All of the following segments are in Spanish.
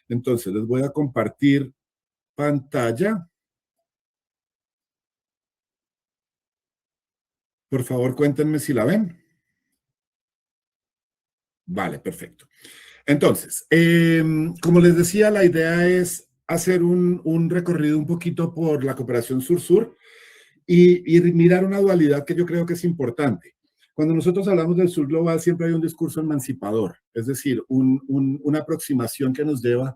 Entonces, les voy a compartir pantalla. Por favor, cuéntenme si la ven. Vale, perfecto. Entonces, como les decía, la idea es hacer un recorrido un poquito por la cooperación sur-sur y mirar una dualidad que yo creo que es importante. Cuando nosotros hablamos del sur global, siempre hay un discurso emancipador, es decir, una aproximación que nos lleva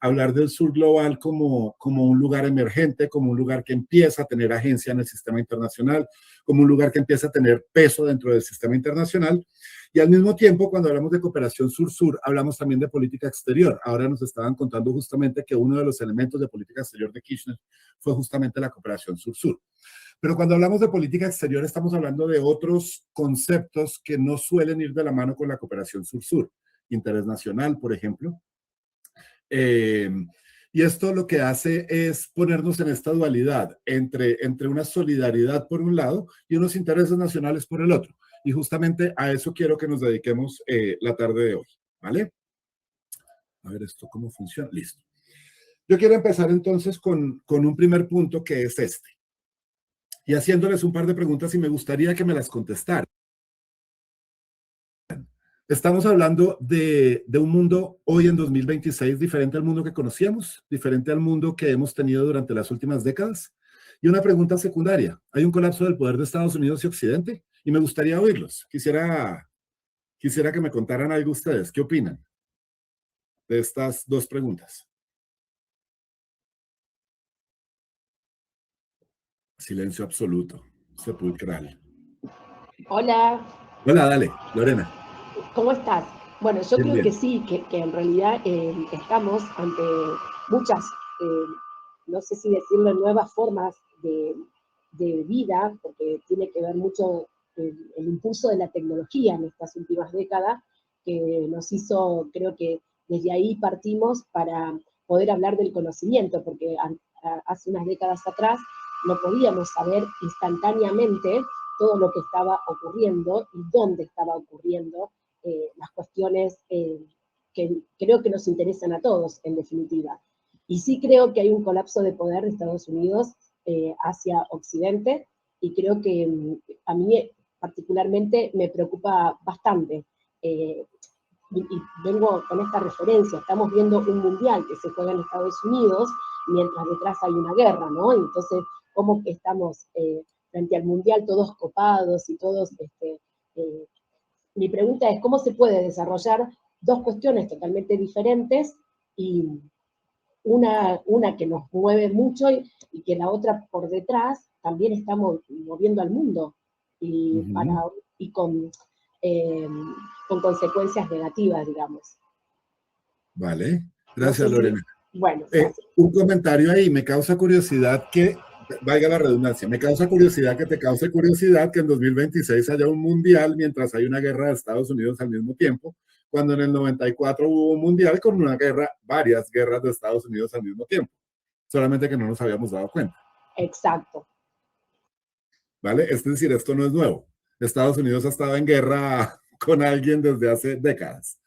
a hablar del sur global como un lugar emergente, como un lugar que empieza a tener agencia en el sistema internacional, como un lugar que empieza a tener peso dentro del sistema internacional. Y al mismo tiempo, cuando hablamos de cooperación sur-sur, hablamos también de política exterior. Ahora nos estaban contando justamente que uno de los elementos de política exterior de Kirchner fue justamente la cooperación sur-sur. Pero cuando hablamos de política exterior, estamos hablando de otros conceptos que no suelen ir de la mano con la cooperación sur-sur. Interés nacional, por ejemplo. Y esto lo que hace es ponernos en esta dualidad entre una solidaridad por un lado y unos intereses nacionales por el otro. Y justamente a eso quiero que nos dediquemos la tarde de hoy, ¿vale? A ver esto cómo funciona. Listo. Yo quiero empezar entonces con un primer punto que es este. Y haciéndoles un par de preguntas y me gustaría que me las contestaran. Estamos hablando de un mundo hoy en 2026 diferente al mundo que conocíamos, diferente al mundo que hemos tenido durante las últimas décadas. Y una pregunta secundaria. ¿Hay un colapso del poder de Estados Unidos y Occidente? Y me gustaría oírlos. Quisiera que me contaran algo ustedes. ¿Qué opinan de estas dos preguntas? Silencio absoluto, sepulcral. Hola, Hola, dale, Lorena. ¿cómo estás? Bueno, yo Bien, creo que bien. sí, que en realidad estamos ante muchas, eh, no sé si decirlo, nuevas formas de vida, porque tiene que ver mucho el impulso de la tecnología en estas últimas décadas, que nos hizo, creo que desde ahí partimos para poder hablar del conocimiento, porque hace unas décadas atrás no podíamos saber instantáneamente todo lo que estaba ocurriendo y dónde estaba ocurriendo las cuestiones que creo que nos interesan a todos, en definitiva. Y sí creo que hay un colapso de poder de Estados Unidos hacia Occidente, y creo que a mí particularmente me preocupa bastante. Y vengo con esta referencia, estamos viendo un mundial que se juega en Estados Unidos, mientras detrás hay una guerra, ¿no? Entonces, ¿cómo estamos frente al mundial todos copados y todos mi pregunta es, ¿cómo se puede desarrollar dos cuestiones totalmente diferentes y una que nos mueve mucho y que la otra por detrás también está moviendo al mundo y, y eh, con consecuencias negativas, digamos? Vale, No gracias, sé si... Lorena. Bueno, gracias. Un comentario ahí, me causa curiosidad que, valga la redundancia, me causa curiosidad que te cause curiosidad que en 2026 haya un mundial mientras hay una guerra de Estados Unidos al mismo tiempo, cuando en el 94 hubo un mundial con una guerra, varias guerras de Estados Unidos al mismo tiempo, solamente que no nos habíamos dado cuenta. Exacto. ¿Vale? Es decir, esto no es nuevo. Estados Unidos ha estado en guerra con alguien desde hace décadas.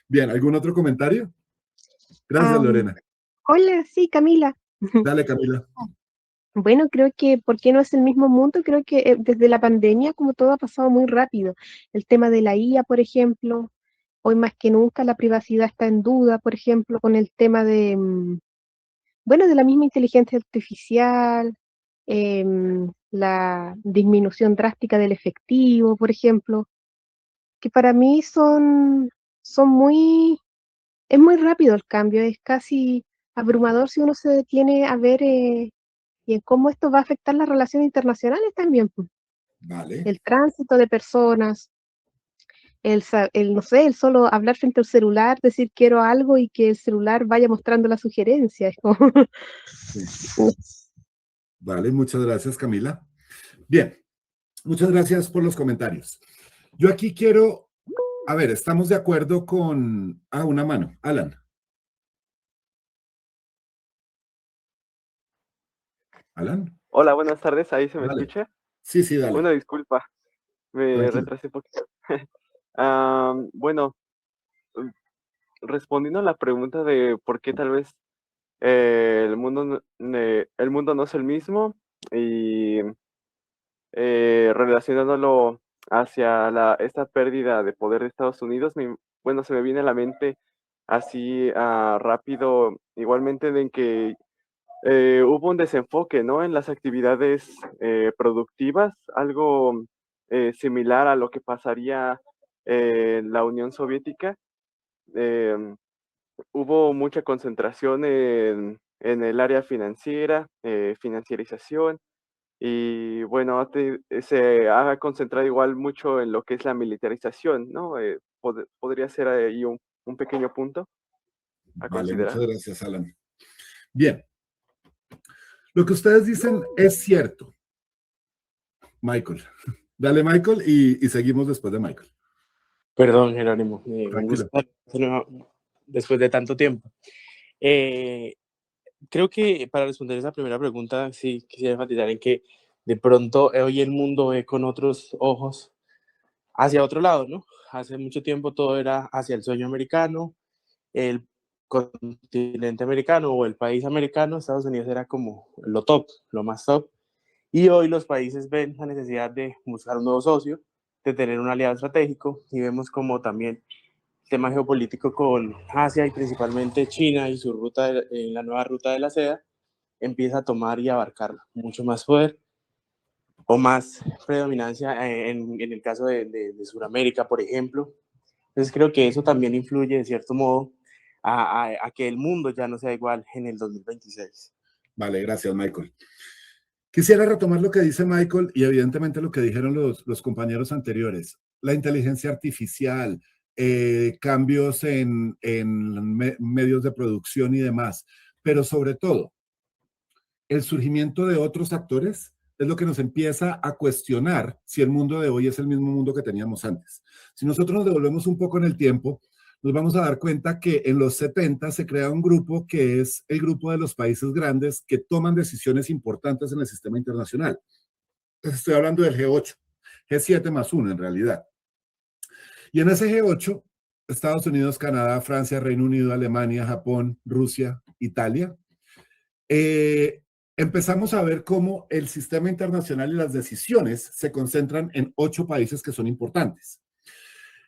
Bien, ¿algún otro comentario? Gracias, Lorena. Hola, sí, Camila. Dale, Camila. Bueno, creo que, ¿por qué no es el mismo mundo? Creo que desde la pandemia, como todo ha pasado muy rápido. El tema de la IA, por ejemplo, hoy más que nunca la privacidad está en duda, por ejemplo, con el tema de, bueno, de la misma inteligencia artificial, la disminución drástica del efectivo, por ejemplo, que para mí son es muy rápido el cambio, es casi abrumador si uno se detiene a ver y en cómo esto va a afectar las relaciones internacionales también, pues. Vale. El tránsito de personas, no sé, el solo hablar frente al celular, decir quiero algo y que el celular vaya mostrando la sugerencia. Es como... Sí. Vale, muchas gracias, Camila. Bien, muchas gracias por los comentarios. Yo aquí quiero, a ver, estamos de acuerdo con, una mano, Alan. Alan. Hola, buenas tardes, ¿ahí se me Dale. escucha? Sí, sí, dale. Una disculpa, me Tranquilo. retrasé un poquito. Bueno, respondiendo a la pregunta de por qué tal vez el mundo no es el mismo y relacionándolo hacia esta pérdida de poder de Estados Unidos, bueno, se me viene a la mente así rápido, igualmente de que hubo un desenfoque, ¿no? En las actividades productivas, algo similar a lo que pasaría en la Unión Soviética. Em, Hubo mucha concentración en el área financiera, financiarización, y bueno, se ha concentrado igual mucho en lo que es la militarización, ¿no? Podría ser ahí un pequeño punto a Vale, muchas considerar. gracias, Alan. Bien, lo que ustedes dicen es cierto, Michael. Dale, Michael, y seguimos después de Michael. Perdón, Jerónimo, un gusto Tranquilo. después de tanto tiempo. Creo que para responder esa primera pregunta, sí quisiera enfatizar en que de pronto hoy el mundo ve con otros ojos hacia otro lado, ¿no? Hace mucho tiempo todo era hacia el sueño americano, el continente americano o el país americano. Estados Unidos era como lo top, lo más top. Y hoy los países ven la necesidad de buscar un nuevo socio, de tener un aliado estratégico, y vemos como también el tema geopolítico con Asia y principalmente China y su ruta, la nueva ruta de la seda, empieza a tomar y abarcar mucho más poder o más predominancia en el caso de Sudamérica, por ejemplo. Entonces creo que eso también influye de cierto modo a que el mundo ya no sea igual en el 2026. Vale, gracias, Michael. Quisiera retomar lo que dice Michael y evidentemente lo que dijeron los compañeros anteriores. La inteligencia artificial, cambios en medios de producción y demás, pero sobre todo, el surgimiento de otros actores es lo que nos empieza a cuestionar si el mundo de hoy es el mismo mundo que teníamos antes. Si nosotros nos devolvemos un poco en el tiempo, nos vamos a dar cuenta que en los 70 se crea un grupo que es el grupo de los países grandes que toman decisiones importantes en el sistema internacional. Estoy hablando del G8, G7 más 1 en realidad. Y en ese G8, Estados Unidos, Canadá, Francia, Reino Unido, Alemania, Japón, Rusia, Italia, empezamos a ver cómo el sistema internacional y las decisiones se concentran en 8 países que son importantes.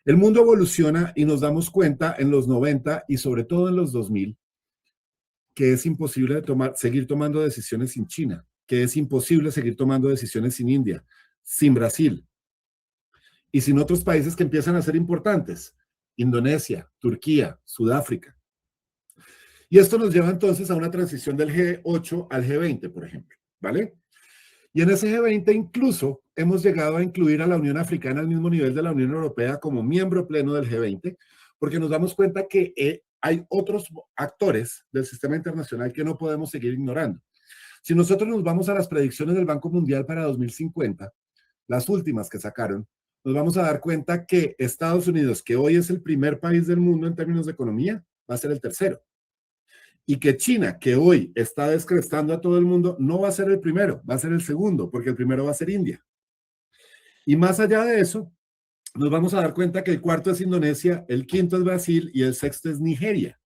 El mundo evoluciona y nos damos cuenta en los 90 y sobre todo en los 2000 que es imposible seguir tomando decisiones sin China, que es imposible seguir tomando decisiones sin India, sin Brasil y sin otros países que empiezan a ser importantes, Indonesia, Turquía, Sudáfrica. Y esto nos lleva entonces a una transición del G8 al G20, por ejemplo, ¿vale? Y en ese G20 incluso hemos llegado a incluir a la Unión Africana al mismo nivel de la Unión Europea como miembro pleno del G20, porque nos damos cuenta que hay otros actores del sistema internacional que no podemos seguir ignorando. Si nosotros nos vamos a las predicciones del Banco Mundial para 2050, las últimas que sacaron, nos vamos a dar cuenta que Estados Unidos, que hoy es el primer país del mundo en términos de economía, va a ser el tercero. Y que China, que hoy está descrestando a todo el mundo, no va a ser el primero, va a ser el segundo, porque el primero va a ser India. Y más allá de eso, nos vamos a dar cuenta que el cuarto es Indonesia, el quinto es Brasil y el sexto es Nigeria.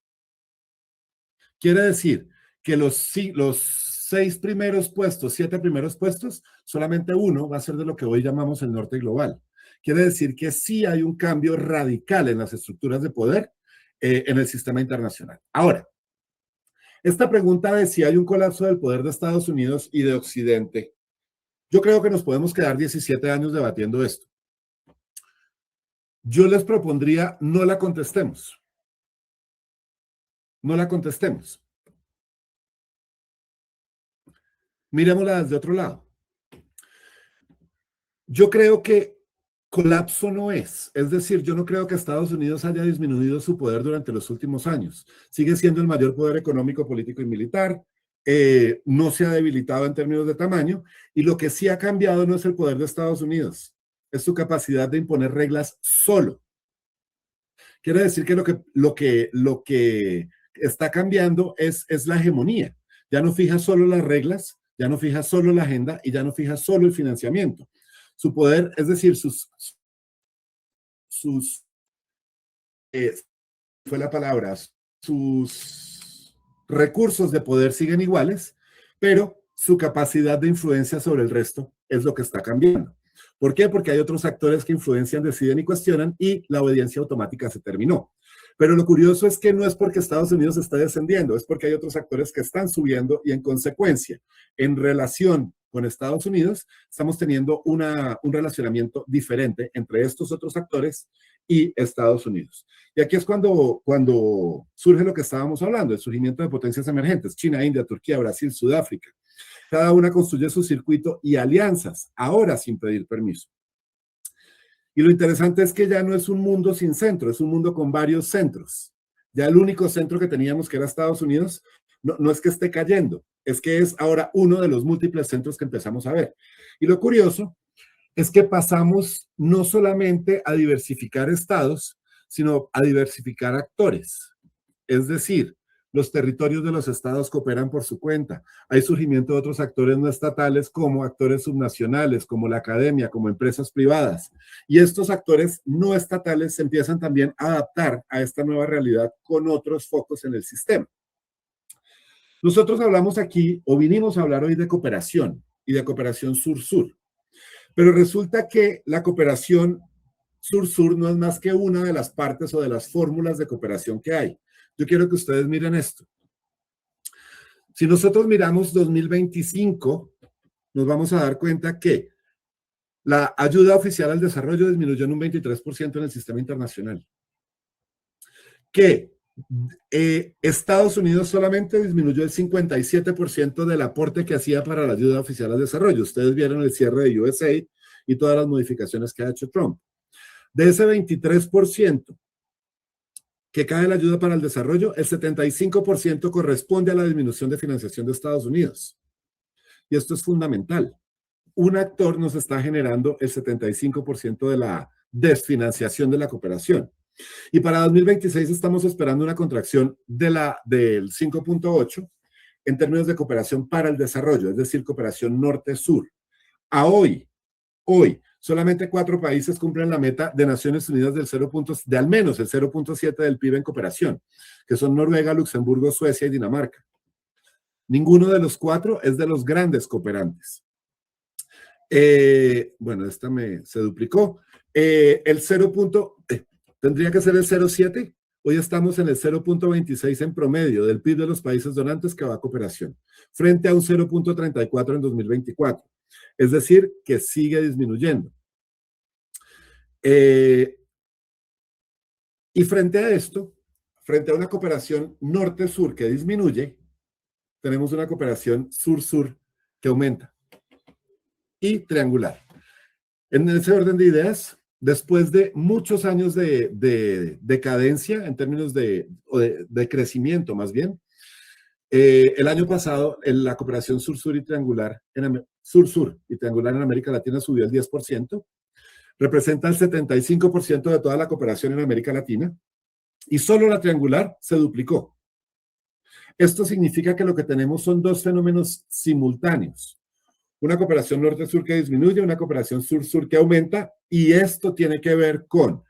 Quiere decir que los 6 primeros puestos, 7 primeros puestos, solamente uno va a ser de lo que hoy llamamos el norte global. Quiere decir que sí hay un cambio radical en las estructuras de poder en el sistema internacional. Ahora, esta pregunta de si hay un colapso del poder de Estados Unidos y de Occidente, yo creo que nos podemos quedar 17 años debatiendo esto. Yo les propondría no la contestemos. No la contestemos. Miremosla desde otro lado. Yo creo que colapso no es. Es decir, yo no creo que Estados Unidos haya disminuido su poder durante los últimos años. Sigue siendo el mayor poder económico, político y militar. No se ha debilitado en términos de tamaño. Y lo que sí ha cambiado no es el poder de Estados Unidos, es su capacidad de imponer reglas solo. Quiere decir que lo que está cambiando es la hegemonía. Ya no fija solo las reglas, ya no fija solo la agenda y ya no fija solo el financiamiento. Su poder, es decir, sus fue la palabra, sus recursos de poder siguen iguales, pero su capacidad de influencia sobre el resto es lo que está cambiando. ¿Por qué? Porque hay otros actores que influencian, deciden y cuestionan y la obediencia automática se terminó. Pero lo curioso es que no es porque Estados Unidos está descendiendo, es porque hay otros actores que están subiendo y en consecuencia, en relación con Estados Unidos, estamos teniendo un relacionamiento diferente entre estos otros actores y Estados Unidos. Y aquí es cuando surge lo que estábamos hablando, el surgimiento de potencias emergentes, China, India, Turquía, Brasil, Sudáfrica. Cada una construye su circuito y alianzas, ahora sin pedir permiso. Y lo interesante es que ya no es un mundo sin centro, es un mundo con varios centros. Ya el único centro que teníamos, que era Estados Unidos, no es que esté cayendo, es que es ahora uno de los múltiples centros que empezamos a ver. Y lo curioso es que pasamos no solamente a diversificar estados, sino a diversificar actores. Es decir, los territorios de los estados cooperan por su cuenta. Hay surgimiento de otros actores no estatales como actores subnacionales, como la academia, como empresas privadas. Y estos actores no estatales se empiezan también a adaptar a esta nueva realidad con otros focos en el sistema. Nosotros hablamos aquí, o vinimos a hablar hoy de cooperación y de cooperación sur-sur. Pero resulta que la cooperación sur-sur no es más que una de las partes o de las fórmulas de cooperación que hay. Yo quiero que ustedes miren esto. Si nosotros miramos 2025, nos vamos a dar cuenta que la ayuda oficial al desarrollo disminuyó en un 23% en el sistema internacional. Que Estados Unidos solamente disminuyó el 57% del aporte que hacía para la ayuda oficial al desarrollo. Ustedes vieron el cierre de USAID y todas las modificaciones que ha hecho Trump. De ese 23%, que cae la ayuda para el desarrollo, el 75% corresponde a la disminución de financiación de Estados Unidos. Y esto es fundamental. Un actor nos está generando el 75% de la desfinanciación de la cooperación. Y para 2026 estamos esperando una contracción del 5.8 en términos de cooperación para el desarrollo, es decir, cooperación norte-sur. A hoy, solamente 4 países cumplen la meta de Naciones Unidas de al menos el 0.7 del PIB en cooperación, que son Noruega, Luxemburgo, Suecia y Dinamarca. Ninguno de los 4 es de los grandes cooperantes. Bueno, esta se duplicó. El 0. Tendría que ser el 0.7. Hoy estamos en el 0.26 en promedio del PIB de los países donantes que va a cooperación, frente a un 0.34 en 2024. Es decir, que sigue disminuyendo. Y frente a esto, frente a una cooperación norte-sur que disminuye, tenemos una cooperación sur-sur que aumenta. Y triangular. En ese orden de ideas, después de muchos años de decadencia en términos de crecimiento más bien, el año pasado la cooperación sur-sur y triangular sur-sur y triangular en América Latina subió el 10%, representa el 75% de toda la cooperación en América Latina y solo la triangular se duplicó. Esto significa que lo que tenemos son 2 fenómenos simultáneos. Una cooperación norte-sur que disminuye, una cooperación sur-sur que aumenta, y esto tiene que ver con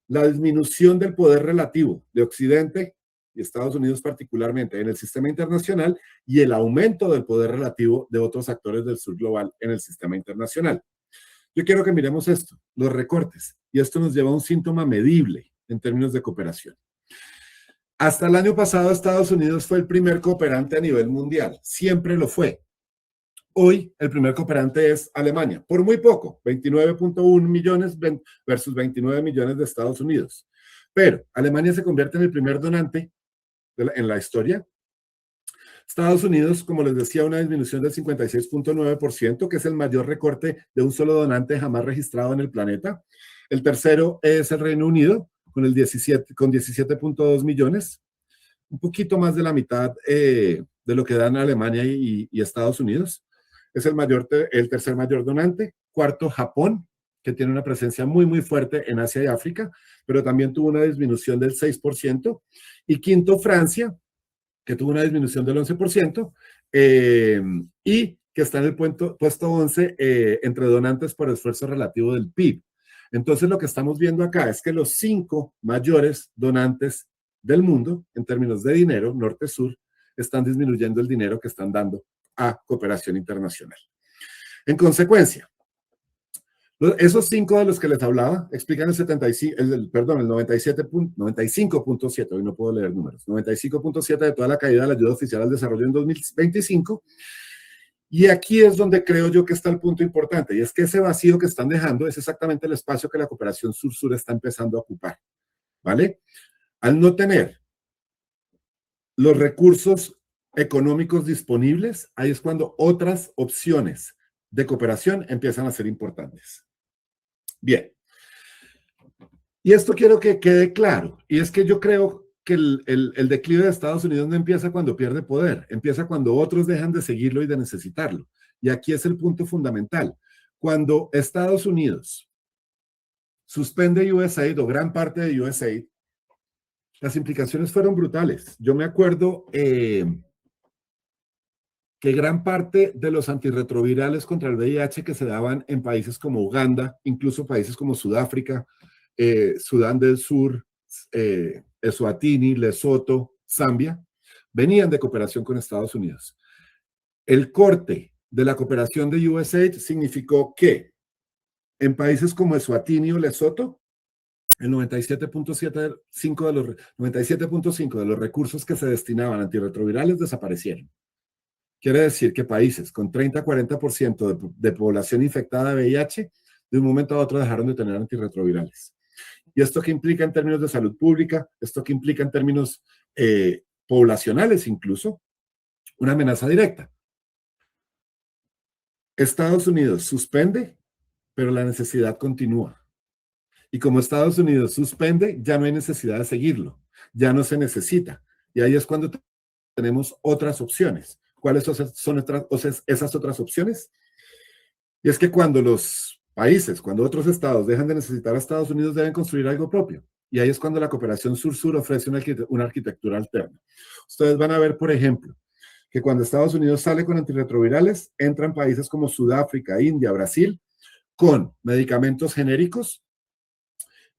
la disminución del poder relativo de Occidente y Estados Unidos particularmente en el sistema internacional y el aumento del poder relativo de otros actores del sur global en el sistema internacional. Yo quiero que miremos esto, los recortes, y esto nos lleva a un síntoma medible en términos de cooperación. Hasta el año pasado, Estados Unidos fue el primer cooperante a nivel mundial, siempre lo fue. Hoy el primer cooperante es Alemania, por muy poco, 29.1 millones versus 29 millones de Estados Unidos. Pero Alemania se convierte en el primer donante en la historia. Estados Unidos, como les decía, una disminución del 56.9%, que es el mayor recorte de un solo donante jamás registrado en el planeta. El tercero es el Reino Unido, con 17.2 millones, un poquito más de la mitad de lo que dan Alemania y Estados Unidos. Es el tercer mayor donante. Cuarto, Japón, que tiene una presencia muy, muy fuerte en Asia y África, pero también tuvo una disminución del 6%. Y quinto, Francia, que tuvo una disminución del 11%, y que está en el puesto 11 entre donantes por esfuerzo relativo del PIB. Entonces, lo que estamos viendo acá es que los 5 mayores donantes del mundo, en términos de dinero, norte-sur, están disminuyendo el dinero que están dando a cooperación internacional. En consecuencia, esos 5 de los que les hablaba explican el 95.7, hoy no puedo leer números, 95.7 de toda la caída de la ayuda oficial al desarrollo en 2025. Y aquí es donde creo yo que está el punto importante, y es que ese vacío que están dejando es exactamente el espacio que la cooperación sur-sur está empezando a ocupar, ¿vale? Al no tener los recursos económicos disponibles, ahí es cuando otras opciones de cooperación empiezan a ser importantes. Bien. Y esto quiero que quede claro, y es que yo creo que el declive de Estados Unidos no empieza cuando pierde poder, empieza cuando otros dejan de seguirlo y de necesitarlo. Y aquí es el punto fundamental. Cuando Estados Unidos suspende USAID o gran parte de USAID, las implicaciones fueron brutales. Yo me acuerdo que gran parte de los antirretrovirales contra el VIH que se daban en países como Uganda, incluso países como Sudáfrica, Sudán del Sur, Eswatini, Lesoto, Zambia, venían de cooperación con Estados Unidos. El corte de la cooperación de USAID significó que en países como Eswatini o Lesoto, el 97.5 de los recursos que se destinaban a antirretrovirales desaparecieron. Quiere decir que países con 30-40% de población infectada de VIH, de un momento a otro dejaron de tener antirretrovirales. ¿Y esto qué implica en términos de salud pública? ¿Esto qué implica en términos poblacionales incluso? Una amenaza directa. Estados Unidos suspende, pero la necesidad continúa. Y como Estados Unidos suspende, ya no hay necesidad de seguirlo. Ya no se necesita. Y ahí es cuando tenemos otras opciones. ¿Cuáles son esas otras opciones? Y es que cuando los países, cuando otros estados dejan de necesitar a Estados Unidos, deben construir algo propio. Y ahí es cuando la cooperación sur-sur ofrece una arquitectura alterna. Ustedes van a ver, por ejemplo, que cuando Estados Unidos sale con antirretrovirales, entran países como Sudáfrica, India, Brasil, con medicamentos genéricos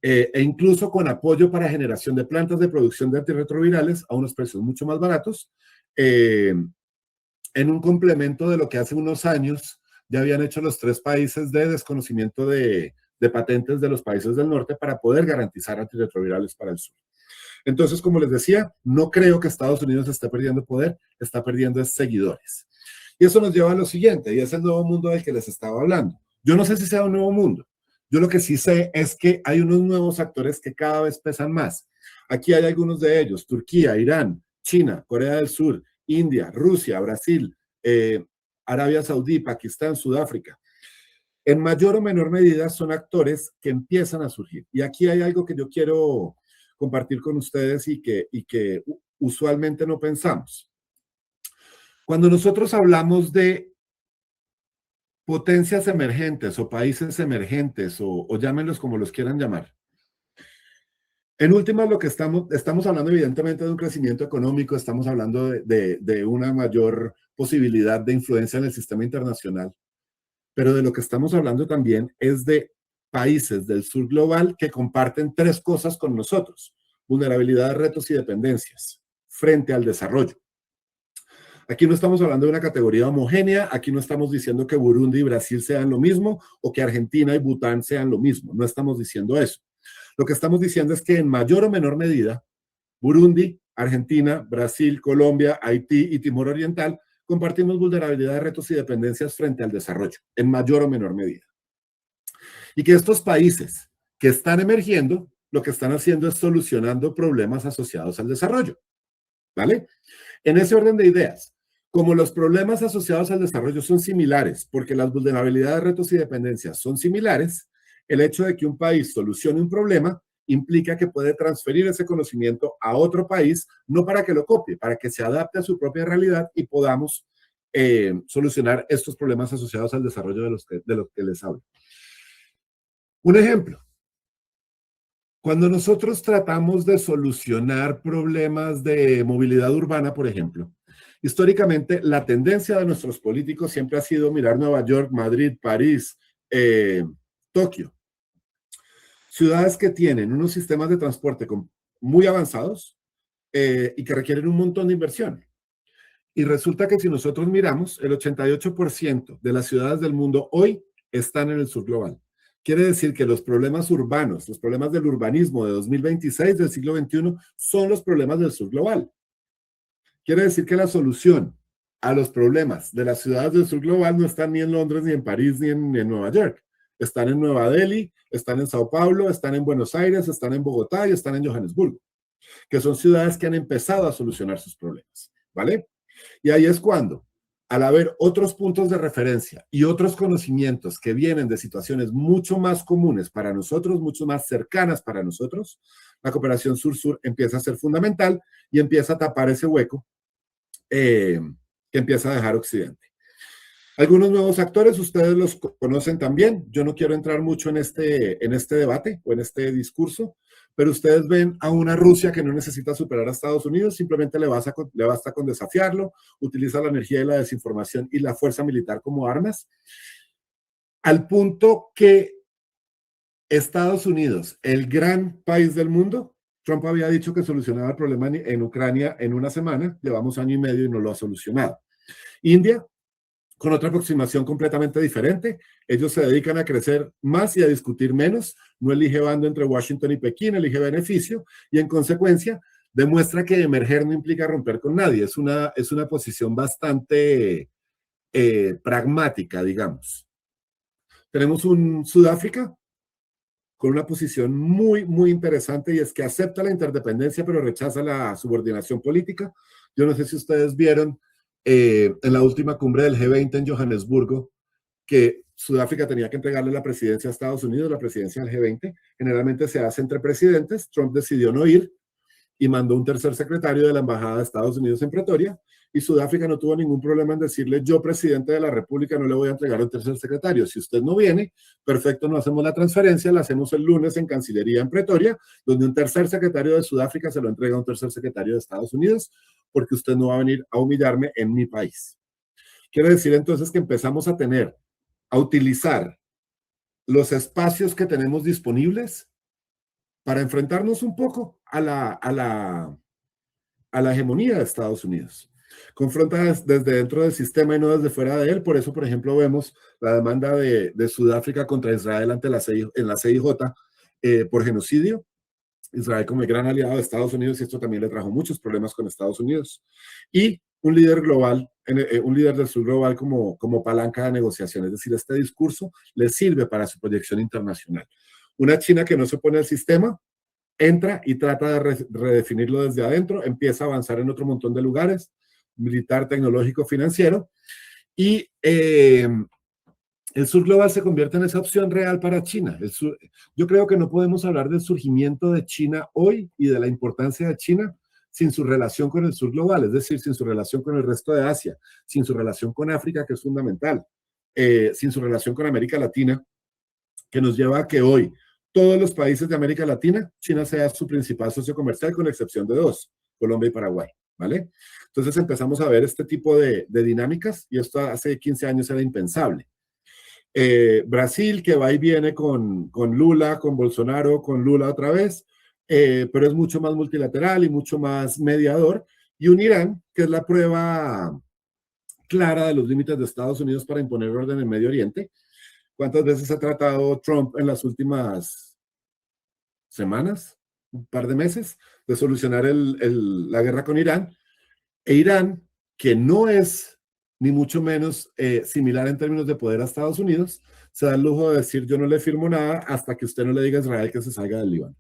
e incluso con apoyo para generación de plantas de producción de antirretrovirales a unos precios mucho más baratos, en un complemento de lo que hace unos años ya habían hecho los 3 países de desconocimiento de patentes de los países del norte para poder garantizar antirretrovirales para el sur. Entonces, como les decía, no creo que Estados Unidos esté perdiendo poder, está perdiendo seguidores. Y eso nos lleva a lo siguiente, y es el nuevo mundo del que les estaba hablando. Yo no sé si sea un nuevo mundo. Yo lo que sí sé es que hay unos nuevos actores que cada vez pesan más. Aquí hay algunos de ellos: Turquía, Irán, China, Corea del Sur, India, Rusia, Brasil, Arabia Saudí, Pakistán, Sudáfrica. En mayor o menor medida son actores que empiezan a surgir. Y aquí hay algo que yo quiero compartir con ustedes y que usualmente no pensamos. Cuando nosotros hablamos de potencias emergentes o países emergentes o llámenlos como los quieran llamar, en últimas lo que estamos hablando evidentemente de un crecimiento económico, estamos hablando de una mayor posibilidad de influencia en el sistema internacional, pero de lo que estamos hablando también es de países del sur global que comparten 3 cosas con nosotros: vulnerabilidad, retos y dependencias frente al desarrollo. Aquí no estamos hablando de una categoría homogénea, aquí no estamos diciendo que Burundi y Brasil sean lo mismo o que Argentina y Bután sean lo mismo, no estamos diciendo eso. Lo que estamos diciendo es que en mayor o menor medida, Burundi, Argentina, Brasil, Colombia, Haití y Timor Oriental compartimos vulnerabilidad, retos y dependencias frente al desarrollo, en mayor o menor medida. Y que estos países que están emergiendo, lo que están haciendo es solucionando problemas asociados al desarrollo, ¿vale? En ese orden de ideas, como los problemas asociados al desarrollo son similares, porque las vulnerabilidades, retos y dependencias son similares, el hecho de que un país solucione un problema implica que puede transferir ese conocimiento a otro país, no para que lo copie, para que se adapte a su propia realidad y podamos solucionar estos problemas asociados al desarrollo de los que les hablo. Un ejemplo. Cuando nosotros tratamos de solucionar problemas de movilidad urbana, por ejemplo, históricamente la tendencia de nuestros políticos siempre ha sido mirar Nueva York, Madrid, París, Tokio. Ciudades que tienen unos sistemas de transporte muy avanzados, y que requieren un montón de inversión. Y resulta que si nosotros miramos, el 88% de las ciudades del mundo hoy están en el sur global. Quiere decir que los problemas urbanos, los problemas del urbanismo de 2026 del siglo XXI son los problemas del sur global. Quiere decir que la solución a los problemas de las ciudades del sur global no están ni en Londres, ni en París, ni en Nueva York. Están en Nueva Delhi, están en Sao Paulo, están en Buenos Aires, están en Bogotá y están en Johannesburgo, que son ciudades que han empezado a solucionar sus problemas, ¿vale? Y ahí es cuando, al haber otros puntos de referencia y otros conocimientos que vienen de situaciones mucho más comunes para nosotros, mucho más cercanas para nosotros, la cooperación sur-sur empieza a ser fundamental y empieza a tapar ese hueco que empieza a dejar Occidente. Algunos nuevos actores, ustedes los conocen también. Yo no quiero entrar mucho en este debate o en este discurso, pero ustedes ven a una Rusia que no necesita superar a Estados Unidos, simplemente le basta con desafiarlo, utiliza la energía y la desinformación y la fuerza militar como armas, al punto que Estados Unidos, el gran país del mundo, Trump había dicho que solucionaba el problema en Ucrania en una semana, llevamos año y medio y no lo ha solucionado. India, con otra aproximación completamente diferente, ellos se dedican a crecer más y a discutir menos, no elige bando entre Washington y Pekín, elige beneficio y en consecuencia demuestra que emerger no implica romper con nadie, es una posición bastante pragmática, digamos. Tenemos un Sudáfrica con una posición muy, muy interesante y es que acepta la interdependencia pero rechaza la subordinación política. Yo no sé si ustedes vieron en la última cumbre del G20 en Johannesburgo, que Sudáfrica tenía que entregarle la presidencia a Estados Unidos, la presidencia del G20. Generalmente se hace entre presidentes. Trump decidió no ir y mandó un tercer secretario de la Embajada de Estados Unidos en Pretoria y Sudáfrica no tuvo ningún problema en decirle, yo, presidente de la República, no le voy a entregar un tercer secretario. Si usted no viene, perfecto, no hacemos la transferencia, la hacemos el lunes en Cancillería en Pretoria, donde un tercer secretario de Sudáfrica se lo entrega a un tercer secretario de Estados Unidos, porque usted no va a venir a humillarme en mi país. Quiere decir entonces que empezamos a utilizar los espacios que tenemos disponibles para enfrentarnos un poco a la hegemonía de Estados Unidos. Confronta desde dentro del sistema y no desde fuera de él. Por eso, por ejemplo, vemos la demanda de Sudáfrica contra Israel ante en la CIJ por genocidio. Israel como el gran aliado de Estados Unidos, y esto también le trajo muchos problemas con Estados Unidos. Y un líder global, un líder del sur global como palanca de negociación. Es decir, este discurso le sirve para su proyección internacional. Una China que no se opone al sistema, entra y trata de redefinirlo desde adentro, empieza a avanzar en otro montón de lugares, militar, tecnológico, financiero, y el sur global se convierte en esa opción real para China. Yo creo que no podemos hablar del surgimiento de China hoy y de la importancia de China sin su relación con el sur global, es decir, sin su relación con el resto de Asia, sin su relación con África, que es fundamental, sin su relación con América Latina, que nos lleva a que hoy todos los países de América Latina, China sea su principal socio comercial, con excepción de dos, Colombia y Paraguay, ¿vale? Entonces empezamos a ver este tipo de dinámicas y esto hace 15 años era impensable. Brasil, que va y viene con Lula, con Bolsonaro, con Lula otra vez, pero es mucho más multilateral y mucho más mediador, y un Irán, que es la prueba clara de los límites de Estados Unidos para imponer orden en Medio Oriente. ¿Cuántas veces ha tratado Trump en las últimas semanas, un par de meses, de solucionar la guerra con Irán? E Irán, que no es ni mucho menos similar en términos de poder a Estados Unidos, se da el lujo de decir yo no le firmo nada hasta que usted no le diga a Israel que se salga del Líbano.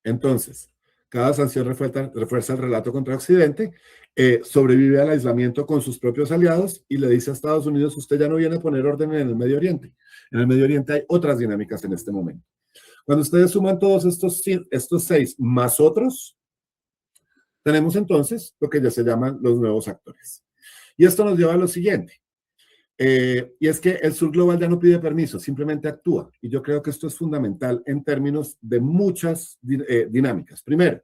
Entonces, cada sanción refuerza el relato contra Occidente, sobrevive al aislamiento con sus propios aliados y le dice a Estados Unidos, usted ya no viene a poner orden en el Medio Oriente. En el Medio Oriente hay otras dinámicas en este momento. Cuando ustedes suman todos estos 6 más otros, tenemos entonces lo que ya se llaman los nuevos actores. Y esto nos lleva a lo siguiente. Y es que el sur global ya no pide permiso, simplemente actúa. Y yo creo que esto es fundamental en términos de muchas dinámicas. Primero,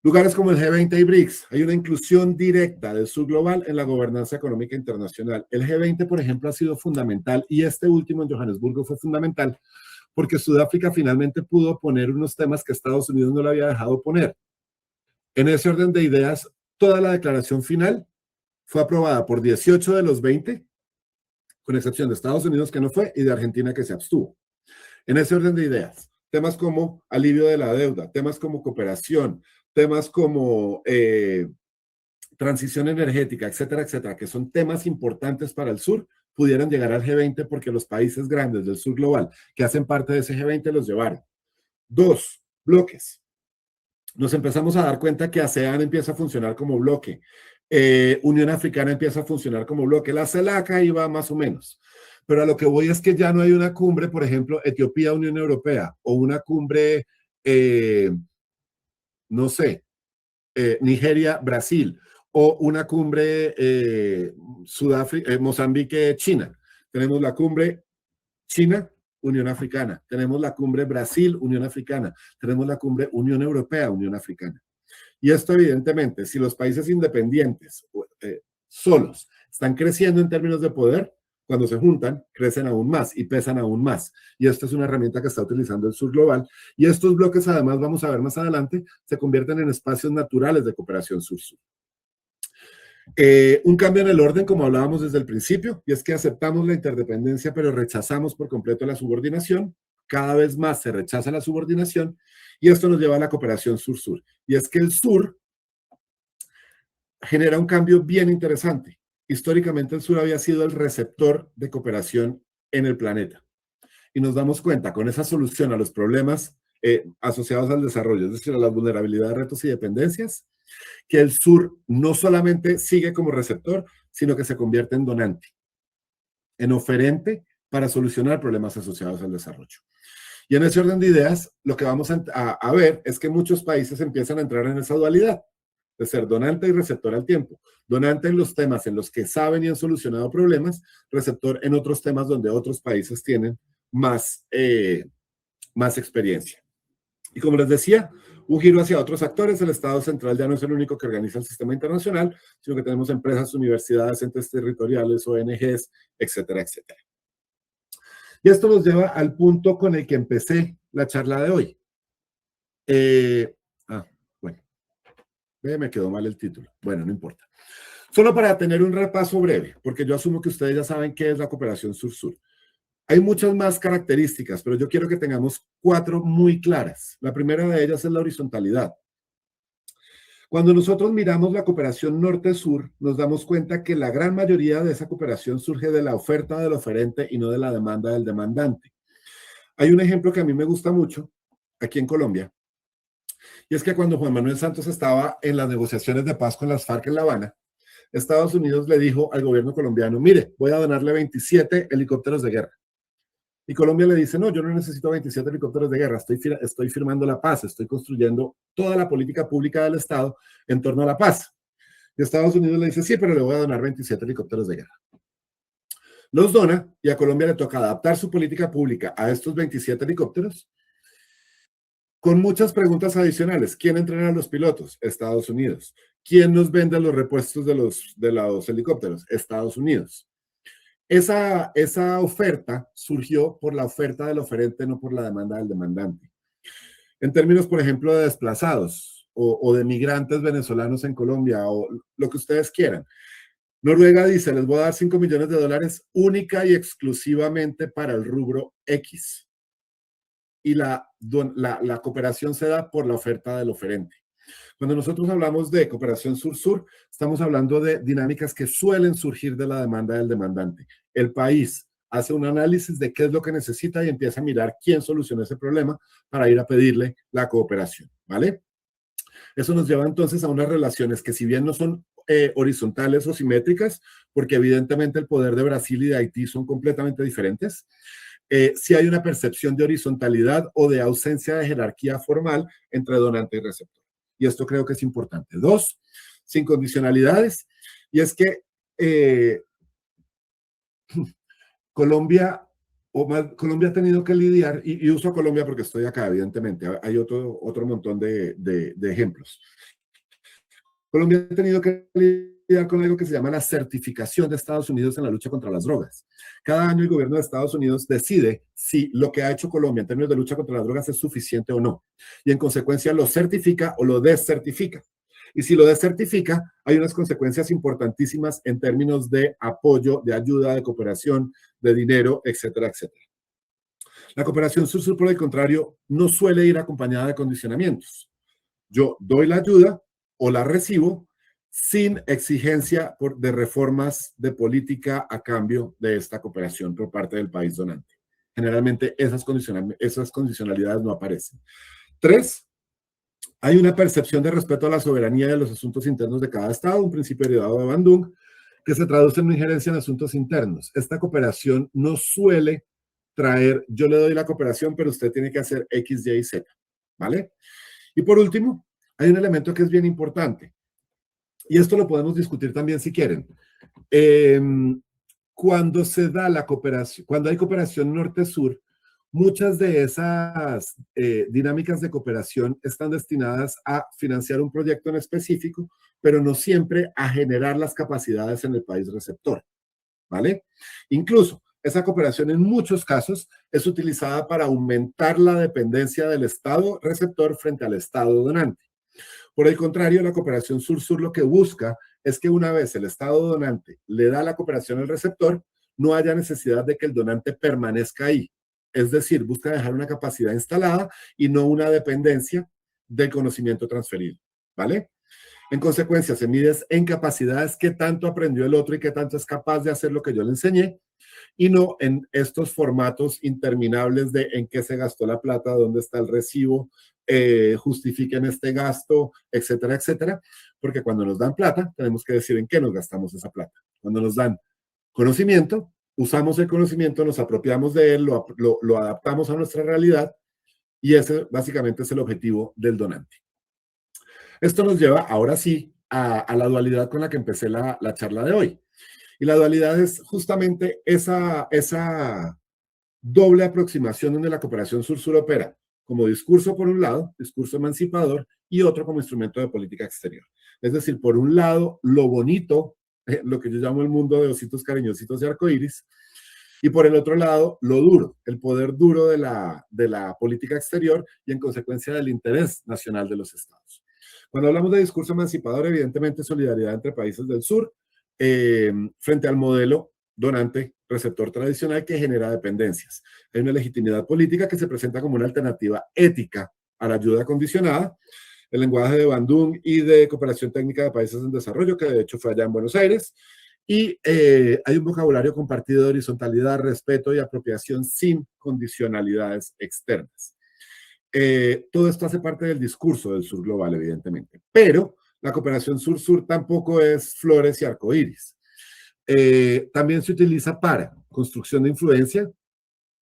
lugares como el G20 y BRICS, hay una inclusión directa del sur global en la gobernanza económica internacional. El G20, por ejemplo, ha sido fundamental, y este último en Johannesburgo fue fundamental, porque Sudáfrica finalmente pudo poner unos temas que Estados Unidos no le había dejado poner. En ese orden de ideas, toda la declaración final fue aprobada por 18 de los 20, con excepción de Estados Unidos, que no fue, y de Argentina, que se abstuvo. En ese orden de ideas, temas como alivio de la deuda, temas como cooperación, temas como transición energética, etcétera, etcétera, que son temas importantes para el sur, pudieran llegar al G20 porque los países grandes del sur global que hacen parte de ese G20 los llevaron. 2, bloques. Nos empezamos a dar cuenta que ASEAN empieza a funcionar como bloque, Unión Africana empieza a funcionar como bloque, la CELAC ahí va más o menos, pero a lo que voy es que ya no hay una cumbre, por ejemplo, Etiopía-Unión Europea, o una cumbre, no sé, Nigeria-Brasil, o una cumbre Mozambique-China. Tenemos la cumbre China, Unión Africana. Tenemos la cumbre Brasil, Unión Africana. Tenemos la cumbre Unión Europea, Unión Africana. Y esto, evidentemente, si los países independientes solos están creciendo en términos de poder, cuando se juntan, crecen aún más y pesan aún más. Y esto es una herramienta que está utilizando el sur global. Y estos bloques, además, vamos a ver más adelante, se convierten en espacios naturales de cooperación sur-sur. Un cambio en el orden, como hablábamos desde el principio, y es que aceptamos la interdependencia, pero rechazamos por completo la subordinación. Cada vez más se rechaza la subordinación, y esto nos lleva a la cooperación sur-sur. Y es que el sur genera un cambio bien interesante. Históricamente el sur había sido el receptor de cooperación en el planeta. Y nos damos cuenta, con esa solución a los problemas asociados al desarrollo, es decir, a las vulnerabilidades, retos y dependencias, que el sur no solamente sigue como receptor, sino que se convierte en donante, en oferente para solucionar problemas asociados al desarrollo. Y en ese orden de ideas, lo que vamos a ver es que muchos países empiezan a entrar en esa dualidad de ser donante y receptor al tiempo. Donante en los temas en los que saben y han solucionado problemas, receptor en otros temas donde otros países tienen más experiencia. Y como les decía, un giro hacia otros actores. El Estado central ya no es el único que organiza el sistema internacional, sino que tenemos empresas, universidades, entes territoriales, ONGs, etcétera, etcétera. Y esto nos lleva al punto con el que empecé la charla de hoy. Bueno, me quedó mal el título. Bueno, no importa. Solo para tener un repaso breve, porque yo asumo que ustedes ya saben qué es la cooperación sur-sur. Hay muchas más características, pero yo quiero que tengamos 4 muy claras. La primera de ellas es la horizontalidad. Cuando nosotros miramos la cooperación norte-sur, nos damos cuenta que la gran mayoría de esa cooperación surge de la oferta del oferente y no de la demanda del demandante. Hay un ejemplo que a mí me gusta mucho aquí en Colombia, y es que cuando Juan Manuel Santos estaba en las negociaciones de paz con las FARC en La Habana, Estados Unidos le dijo al gobierno colombiano, mire, voy a donarle 27 helicópteros de guerra. Y Colombia le dice, no, yo no necesito 27 helicópteros de guerra, estoy firmando la paz, estoy construyendo toda la política pública del Estado en torno a la paz. Y Estados Unidos le dice, sí, pero le voy a donar 27 helicópteros de guerra. Los dona y a Colombia le toca adaptar su política pública a estos 27 helicópteros con muchas preguntas adicionales. ¿Quién entrena a los pilotos? Estados Unidos. ¿Quién nos vende los repuestos de los helicópteros? Estados Unidos. Esa oferta surgió por la oferta del oferente, no por la demanda del demandante. En términos, por ejemplo, de desplazados o de migrantes venezolanos en Colombia o lo que ustedes quieran. Noruega dice, les voy a dar $5 millones única y exclusivamente para el rubro X. Y la cooperación se da por la oferta del oferente. Cuando nosotros hablamos de cooperación sur-sur, estamos hablando de dinámicas que suelen surgir de la demanda del demandante. El país hace un análisis de qué es lo que necesita y empieza a mirar quién soluciona ese problema para ir a pedirle la cooperación, ¿vale? Eso nos lleva entonces a unas relaciones que, si bien no son horizontales o simétricas, porque evidentemente el poder de Brasil y de Haití son completamente diferentes, sí hay una percepción de horizontalidad o de ausencia de jerarquía formal entre donante y receptor. Y esto creo que es importante. 2, sin condicionalidades. Y es que Colombia ha tenido que lidiar, y uso a Colombia porque estoy acá, evidentemente. Hay otro montón de ejemplos. Colombia ha tenido que lidiar con algo que se llama la certificación de Estados Unidos en la lucha contra las drogas. Cada año el gobierno de Estados Unidos decide si lo que ha hecho Colombia en términos de lucha contra las drogas es suficiente o no. Y en consecuencia lo certifica o lo descertifica. Y si lo descertifica, hay unas consecuencias importantísimas en términos de apoyo, de ayuda, de cooperación, de dinero, etcétera, etcétera. La cooperación sur-sur, por el contrario, no suele ir acompañada de condicionamientos. Yo doy la ayuda o la recibo sin exigencia de reformas de política a cambio de esta cooperación por parte del país donante. Generalmente esas condicionalidades no aparecen. 3, hay una percepción de respeto a la soberanía de los asuntos internos de cada estado, un principio heredado de Bandung, que se traduce en una injerencia en asuntos internos. Esta cooperación no suele traer, yo le doy la cooperación, pero usted tiene que hacer X, Y y Z, ¿vale? Y por último, hay un elemento que es bien importante, y esto lo podemos discutir también si quieren. Cuando se da la cooperación, cuando hay cooperación norte-sur, muchas de esas dinámicas de cooperación están destinadas a financiar un proyecto en específico, pero no siempre a generar las capacidades en el país receptor, ¿vale? Incluso, esa cooperación en muchos casos es utilizada para aumentar la dependencia del Estado receptor frente al Estado donante. Por el contrario, la cooperación sur-sur lo que busca es que una vez el Estado donante le da la cooperación al receptor, no haya necesidad de que el donante permanezca ahí. Es decir, busca dejar una capacidad instalada y no una dependencia del conocimiento transferido, ¿vale? En consecuencia, se mide en capacidades qué tanto aprendió el otro y qué tanto es capaz de hacer lo que yo le enseñé, y no en estos formatos interminables de en qué se gastó la plata, dónde está el recibo, justifiquen este gasto, etcétera, etcétera, porque cuando nos dan plata, tenemos que decir en qué nos gastamos esa plata. Cuando nos dan conocimiento, usamos el conocimiento, nos apropiamos de él, lo adaptamos a nuestra realidad, y ese básicamente es el objetivo del donante. Esto nos lleva ahora sí a la dualidad con la que empecé la charla de hoy. Y la dualidad es justamente esa doble aproximación donde la cooperación sur-sur opera como discurso por un lado, discurso emancipador, y otro como instrumento de política exterior. Es decir, por un lado, lo bonito, lo que yo llamo el mundo de ositos cariñositos y arcoíris, y por el otro lado, lo duro, el poder duro de la política exterior y en consecuencia del interés nacional de los estados. Cuando hablamos de discurso emancipador, evidentemente solidaridad entre países del sur, frente al modelo donante-receptor tradicional que genera dependencias. Hay una legitimidad política que se presenta como una alternativa ética a la ayuda condicionada, el lenguaje de Bandung y de cooperación técnica de países en desarrollo, que de hecho fue allá en Buenos Aires, y hay un vocabulario compartido de horizontalidad, respeto y apropiación sin condicionalidades externas. Todo esto hace parte del discurso del sur global, evidentemente, pero la cooperación sur-sur tampoco es flores y arcoíris. También se utiliza para construcción de influencia,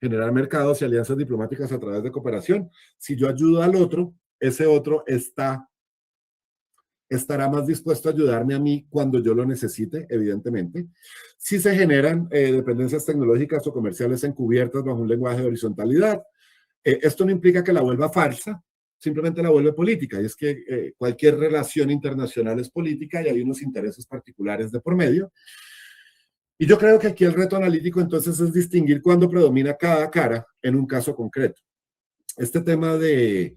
generar mercados y alianzas diplomáticas a través de cooperación. Si yo ayudo al otro, ese otro estará más dispuesto a ayudarme a mí cuando yo lo necesite, evidentemente. Si se generan dependencias tecnológicas o comerciales encubiertas bajo un lenguaje de horizontalidad, esto no implica que la vuelva falsa, simplemente la vuelve política, y es que cualquier relación internacional es política y hay unos intereses particulares de por medio. Y yo creo que aquí el reto analítico entonces es distinguir cuándo predomina cada cara en un caso concreto. Este tema de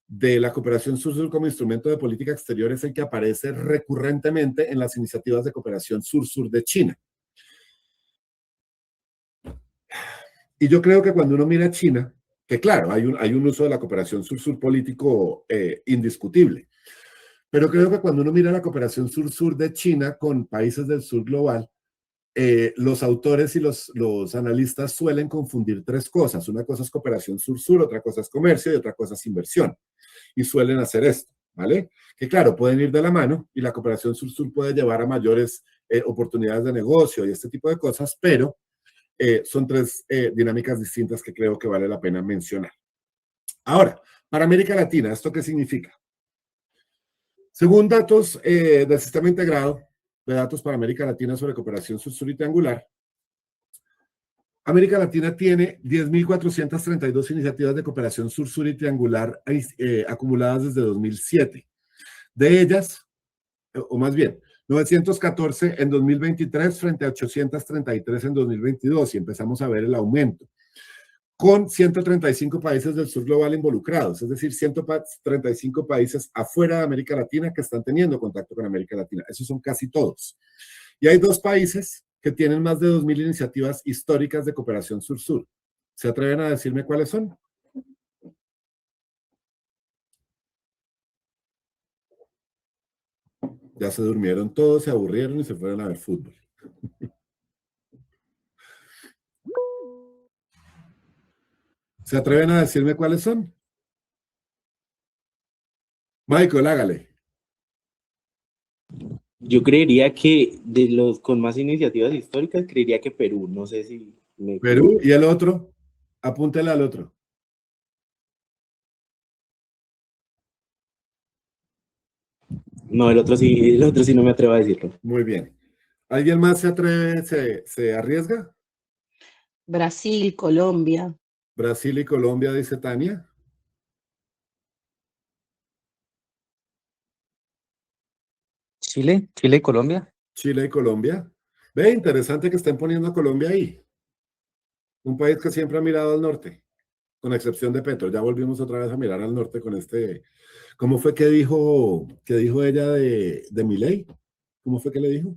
la cooperación sur-sur como instrumento de política exterior es el que aparece recurrentemente en las iniciativas de cooperación sur-sur de China. Y yo creo que cuando uno mira a China, que claro, hay un uso de la cooperación sur-sur político indiscutible, pero creo que cuando uno mira la cooperación sur-sur de China con países del sur global, los autores y los analistas suelen confundir tres cosas. Una cosa es cooperación sur-sur, otra cosa es comercio y otra cosa es inversión. Y suelen hacer esto, ¿vale? Que claro, pueden ir de la mano y la cooperación sur-sur puede llevar a mayores oportunidades de negocio y este tipo de cosas, pero son tres dinámicas distintas que creo que vale la pena mencionar. Ahora, para América Latina, ¿esto qué significa? Según datos del Sistema Integrado de Datos para América Latina sobre cooperación sur-sur y triangular, América Latina tiene 10.432 iniciativas de cooperación sur-sur y triangular acumuladas desde 2007. De ellas, o más bien, 914 en 2023 frente a 833 en 2022 y empezamos a ver el aumento, con 135 países del sur global involucrados, es decir, 135 países afuera de América Latina que están teniendo contacto con América Latina. Esos son casi todos. Y hay 2 países que tienen más de 2.000 iniciativas históricas de cooperación sur-sur. ¿Se atreven a decirme cuáles son? Ya se durmieron todos, se aburrieron y se fueron a ver fútbol. ¿Se atreven a decirme cuáles son? Michael, hágale. Yo creería que de los con más iniciativas históricas, creería que Perú. No sé si me... Perú, ¿y el otro? Apúntele al otro. No, el otro sí no me atrevo a decirlo. Muy bien. ¿Alguien más se atreve, se arriesga? Brasil, Colombia. Brasil y Colombia, dice Tania. Chile y Colombia. Chile y Colombia. Ve, interesante que estén poniendo a Colombia ahí. Un país que siempre ha mirado al norte, con excepción de Petro. Ya volvimos otra vez a mirar al norte con este... ¿Cómo fue que dijo ella de Milei? ¿Cómo fue que le dijo?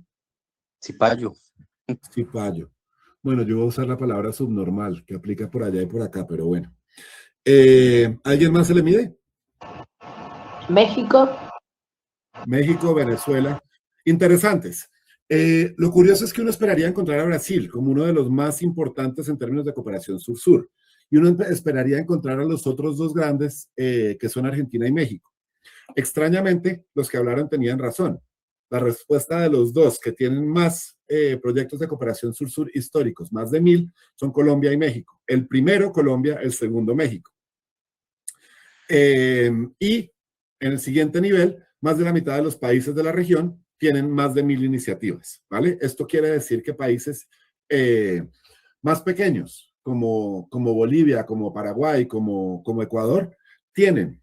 Cipayo. Cipayo. Bueno, yo voy a usar la palabra subnormal, que aplica por allá y por acá, pero bueno. ¿Alguien más se le mide? México. México, Venezuela. Interesantes. Lo curioso es que uno esperaría encontrar a Brasil como uno de los más importantes en términos de cooperación sur-sur. Y uno esperaría encontrar a los otros 2 grandes, que son Argentina y México. Extrañamente, los que hablaron tenían razón. La respuesta de los 2 que tienen más proyectos de cooperación sur-sur históricos, más de 1.000, son Colombia y México. El primero, Colombia, el segundo, México. Y en el siguiente nivel, más de la mitad de los países de la región tienen más de 1.000 iniciativas, ¿vale? Esto quiere decir que países más pequeños, como Bolivia, como Paraguay, como Ecuador, tienen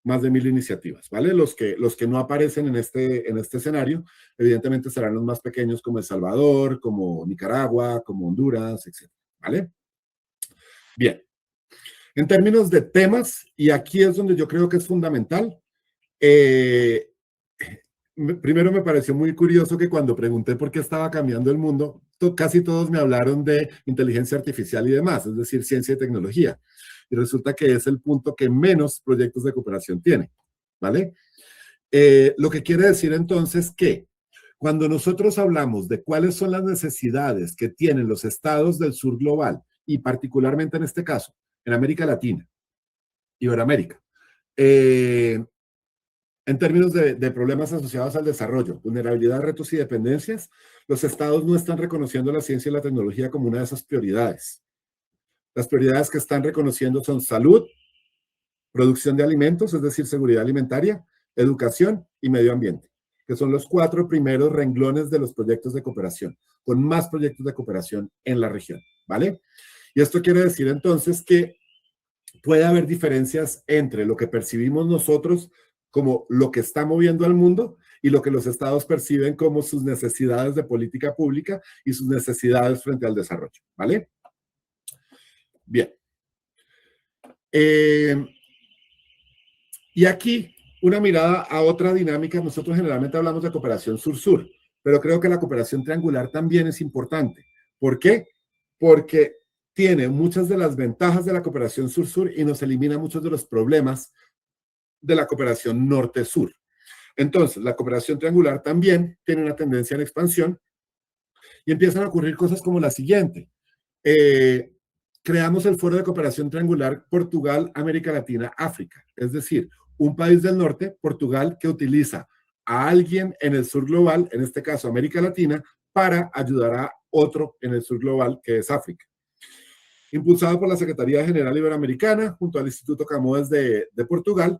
más de 1.000 iniciativas, ¿vale? Los que no aparecen en este escenario, evidentemente serán los más pequeños como El Salvador, como Nicaragua, como Honduras, etc., ¿vale? Bien. En términos de temas, y aquí es donde yo creo que es fundamental, primero me pareció muy curioso que cuando pregunté por qué estaba cambiando el mundo, casi todos me hablaron de inteligencia artificial y demás, es decir, ciencia y tecnología. Y resulta que es el punto que menos proyectos de cooperación tiene, ¿vale? Lo que quiere decir entonces que cuando nosotros hablamos de cuáles son las necesidades que tienen los estados del sur global, y particularmente en este caso, en América Latina, Iberoamérica, en términos de problemas asociados al desarrollo, vulnerabilidad, retos y dependencias, los estados no están reconociendo la ciencia y la tecnología como una de esas prioridades. Las prioridades que están reconociendo son salud, producción de alimentos, es decir, seguridad alimentaria, educación y medio ambiente, que son los 4 primeros renglones de los proyectos de cooperación, con más proyectos de cooperación en la región, ¿vale? Y esto quiere decir entonces que puede haber diferencias entre lo que percibimos nosotros como lo que está moviendo al mundo y lo que los estados perciben como sus necesidades de política pública y sus necesidades frente al desarrollo, ¿vale? Bien. Y aquí una mirada a otra dinámica. Nosotros generalmente hablamos de cooperación sur-sur, pero creo que la cooperación triangular también es importante. ¿Por qué? Porque tiene muchas de las ventajas de la cooperación sur-sur y nos elimina muchos de los problemas de la cooperación norte-sur. Entonces, la cooperación triangular también tiene una tendencia en expansión y empiezan a ocurrir cosas como la siguiente. Creamos el Foro de Cooperación Triangular Portugal, América Latina, África. Es decir, un país del norte, Portugal, que utiliza a alguien en el sur global, en este caso América Latina, para ayudar a otro en el sur global, que es África. Impulsado por la Secretaría General Iberoamericana, junto al Instituto Camões de Portugal,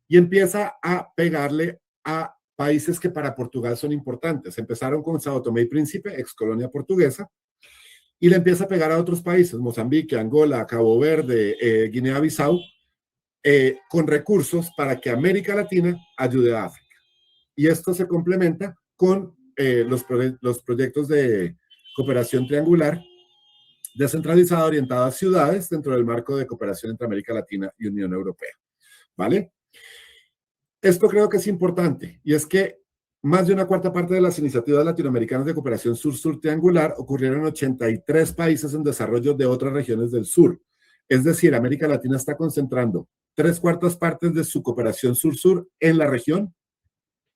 y empieza a pegarle a países que para Portugal son importantes. Empezaron con Sao Tomé y Príncipe, ex colonia portuguesa, y le empieza a pegar a otros países, Mozambique, Angola, Cabo Verde, Guinea-Bissau, con recursos para que América Latina ayude a África. Y esto se complementa con los proyectos de cooperación triangular descentralizada orientada a ciudades dentro del marco de cooperación entre América Latina y Unión Europea. ¿Vale? Esto creo que es importante, y es que más de una cuarta parte de las iniciativas latinoamericanas de cooperación sur-sur triangular ocurrieron en 83 países en desarrollo de otras regiones del sur. Es decir, América Latina está concentrando 3/4 partes de su cooperación sur-sur en la región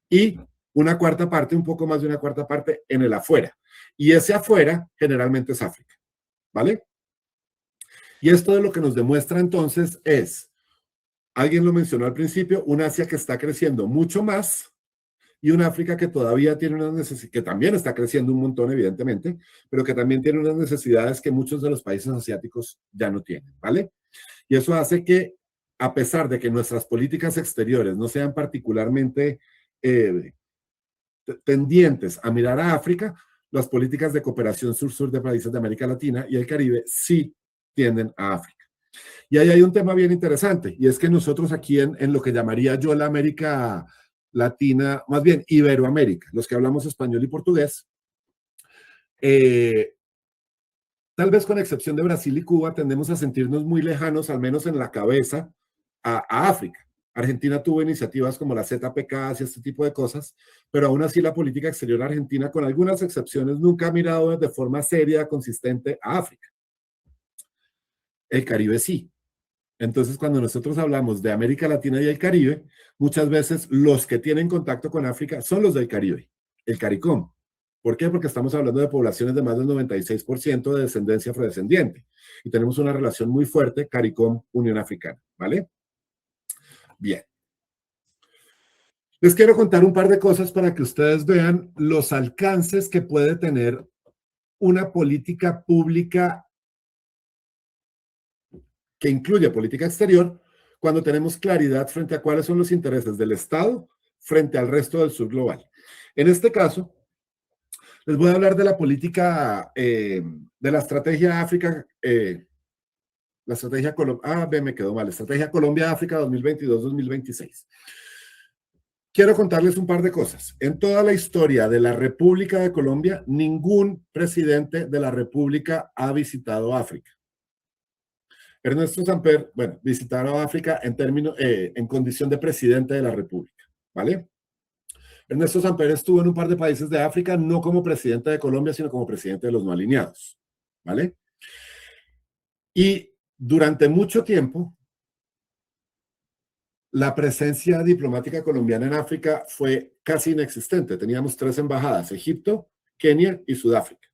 y una cuarta parte, un poco más de una cuarta parte, en el afuera. Y ese afuera generalmente es África. ¿Vale? Y esto de lo que nos demuestra entonces es, alguien lo mencionó al principio, un Asia que está creciendo mucho más y un África que todavía tiene unas necesidades, que también está creciendo un montón, evidentemente, pero que también tiene unas necesidades que muchos de los países asiáticos ya no tienen, ¿vale? Y eso hace que, a pesar de que nuestras políticas exteriores no sean particularmente tendientes a mirar a África, las políticas de cooperación sur-sur de países de América Latina y el Caribe sí tienden a África. Y ahí hay un tema bien interesante, y es que nosotros aquí en lo que llamaría yo la América Latina, más bien Iberoamérica, los que hablamos español y portugués, tal vez con excepción de Brasil y Cuba, tendemos a sentirnos muy lejanos, al menos en la cabeza, a África. Argentina tuvo iniciativas como la ZPK y este tipo de cosas, pero aún así la política exterior argentina, con algunas excepciones, nunca ha mirado de forma seria, consistente a África. El Caribe sí. Entonces, cuando nosotros hablamos de América Latina y el Caribe, muchas veces los que tienen contacto con África son los del Caribe, el CARICOM. ¿Por qué? Porque estamos hablando de poblaciones de más del 96% de descendencia afrodescendiente. Y tenemos una relación muy fuerte, CARICOM-Unión Africana, ¿vale? Bien. Les quiero contar un par de cosas para que ustedes vean los alcances que puede tener una política pública que incluye política exterior cuando tenemos claridad frente a cuáles son los intereses del Estado frente al resto del sur global. En este caso, les voy a hablar de la política, de la estrategia África, la estrategia Colombia, me quedó mal, estrategia Colombia-África 2022-2026. Quiero contarles un par de cosas. En toda la historia de la República de Colombia, ningún presidente de la República ha visitado África. Ernesto Samper, bueno, visitaron África en condición de presidente de la República, ¿vale? Ernesto Samper estuvo en un par de países de África, no como presidente de Colombia, sino como presidente de los no alineados, ¿vale? Y durante mucho tiempo, la presencia diplomática colombiana en África fue casi inexistente. Teníamos 3 embajadas, Egipto, Kenia y Sudáfrica.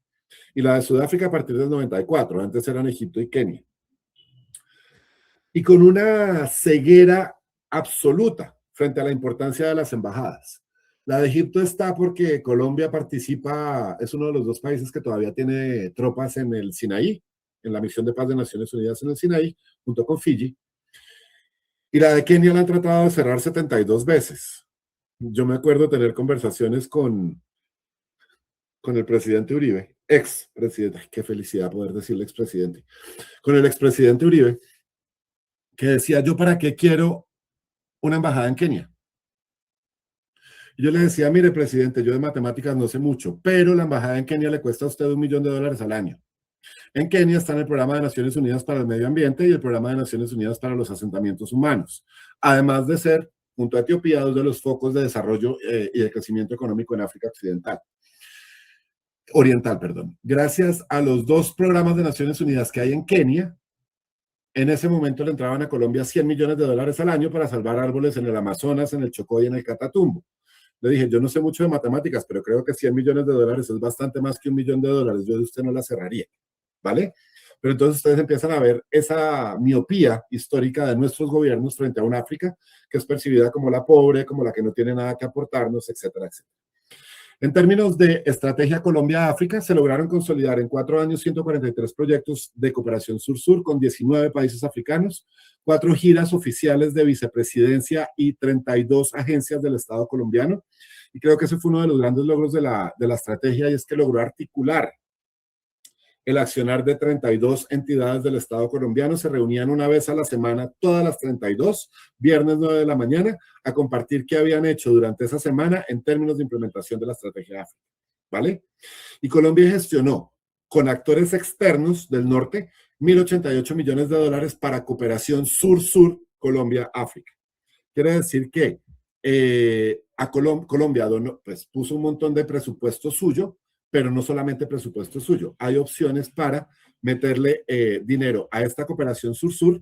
Y la de Sudáfrica a partir del 94, antes eran Egipto y Kenia. Y con una ceguera absoluta frente a la importancia de las embajadas. La de Egipto está porque Colombia participa, es uno de los 2 países que todavía tiene tropas en el Sinaí, en la misión de paz de Naciones Unidas en el Sinaí, junto con Fiji. Y la de Kenia la han tratado de cerrar 72 veces. Yo me acuerdo tener conversaciones con el presidente Uribe, expresidente, qué felicidad poder decirle expresidente, con el expresidente Uribe, que decía, ¿yo para qué quiero una embajada en Kenia? Y yo le decía, mire, presidente, yo de matemáticas no sé mucho, pero la embajada en Kenia le cuesta a usted $1 millón al año. En Kenia está en el Programa de Naciones Unidas para el Medio Ambiente y el Programa de Naciones Unidas para los Asentamientos Humanos, además de ser, junto a Etiopía, 2 de los focos de desarrollo y de crecimiento económico en África Oriental. Gracias a los 2 programas de Naciones Unidas que hay en Kenia, en ese momento le entraban a Colombia $100 millones al año para salvar árboles en el Amazonas, en el Chocó y en el Catatumbo. Le dije, yo no sé mucho de matemáticas, pero creo que $100 millones es bastante más que $1 millón. Yo de usted no la cerraría, ¿vale? Pero entonces ustedes empiezan a ver esa miopía histórica de nuestros gobiernos frente a una África que es percibida como la pobre, como la que no tiene nada que aportarnos, etcétera, etcétera. En términos de estrategia Colombia-África, se lograron consolidar en 4 años 143 proyectos de cooperación sur-sur con 19 países africanos, 4 giras oficiales de vicepresidencia y 32 agencias del Estado colombiano. Y creo que ese fue uno de los grandes logros de la estrategia, y es que logró articular el accionar de 32 entidades del Estado colombiano. Se reunían una vez a la semana, todas las 32, viernes 9 de la mañana, a compartir qué habían hecho durante esa semana en términos de implementación de la estrategia África, ¿vale? Y Colombia gestionó con actores externos del norte 1.088 millones de dólares para cooperación sur-sur Colombia-África. Quiere decir que Colombia pues, puso un montón de presupuesto suyo, pero no solamente presupuesto suyo. Hay opciones para meterle dinero a esta cooperación sur-sur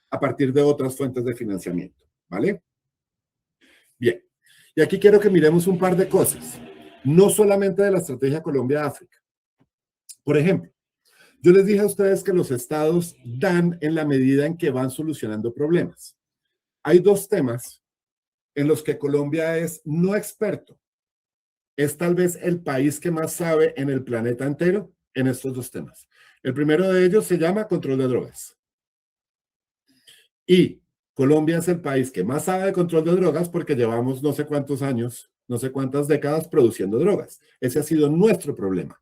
a partir de otras fuentes de financiamiento, ¿vale? Bien, y aquí quiero que miremos un par de cosas, no solamente de la estrategia Colombia-África. Por ejemplo, yo les dije a ustedes que los estados dan en la medida en que van solucionando problemas. Hay dos temas en los que Colombia es no experto. Es tal vez el país que más sabe en el planeta entero en estos dos temas. El primero de ellos se llama control de drogas. Y Colombia es el país que más sabe de control de drogas porque llevamos no sé cuántos años, no sé cuántas décadas produciendo drogas. Ese ha sido nuestro problema.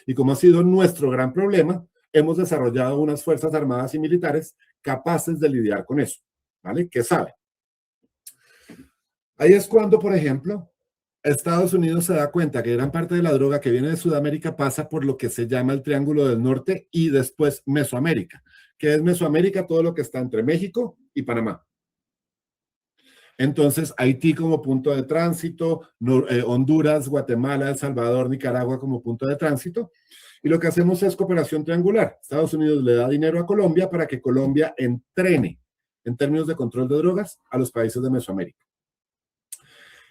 Y como ha sido nuestro gran problema, hemos desarrollado unas fuerzas armadas y militares capaces de lidiar con eso, ¿vale? ¿Qué saben? Ahí es cuando, por ejemplo, Estados Unidos se da cuenta que gran parte de la droga que viene de Sudamérica pasa por lo que se llama el Triángulo del Norte y después Mesoamérica, que es Mesoamérica todo lo que está entre México y Panamá. Entonces, Haití como punto de tránsito, Honduras, Guatemala, El Salvador, Nicaragua como punto de tránsito. Y lo que hacemos es cooperación triangular. Estados Unidos le da dinero a Colombia para que Colombia entrene en términos de control de drogas a los países de Mesoamérica.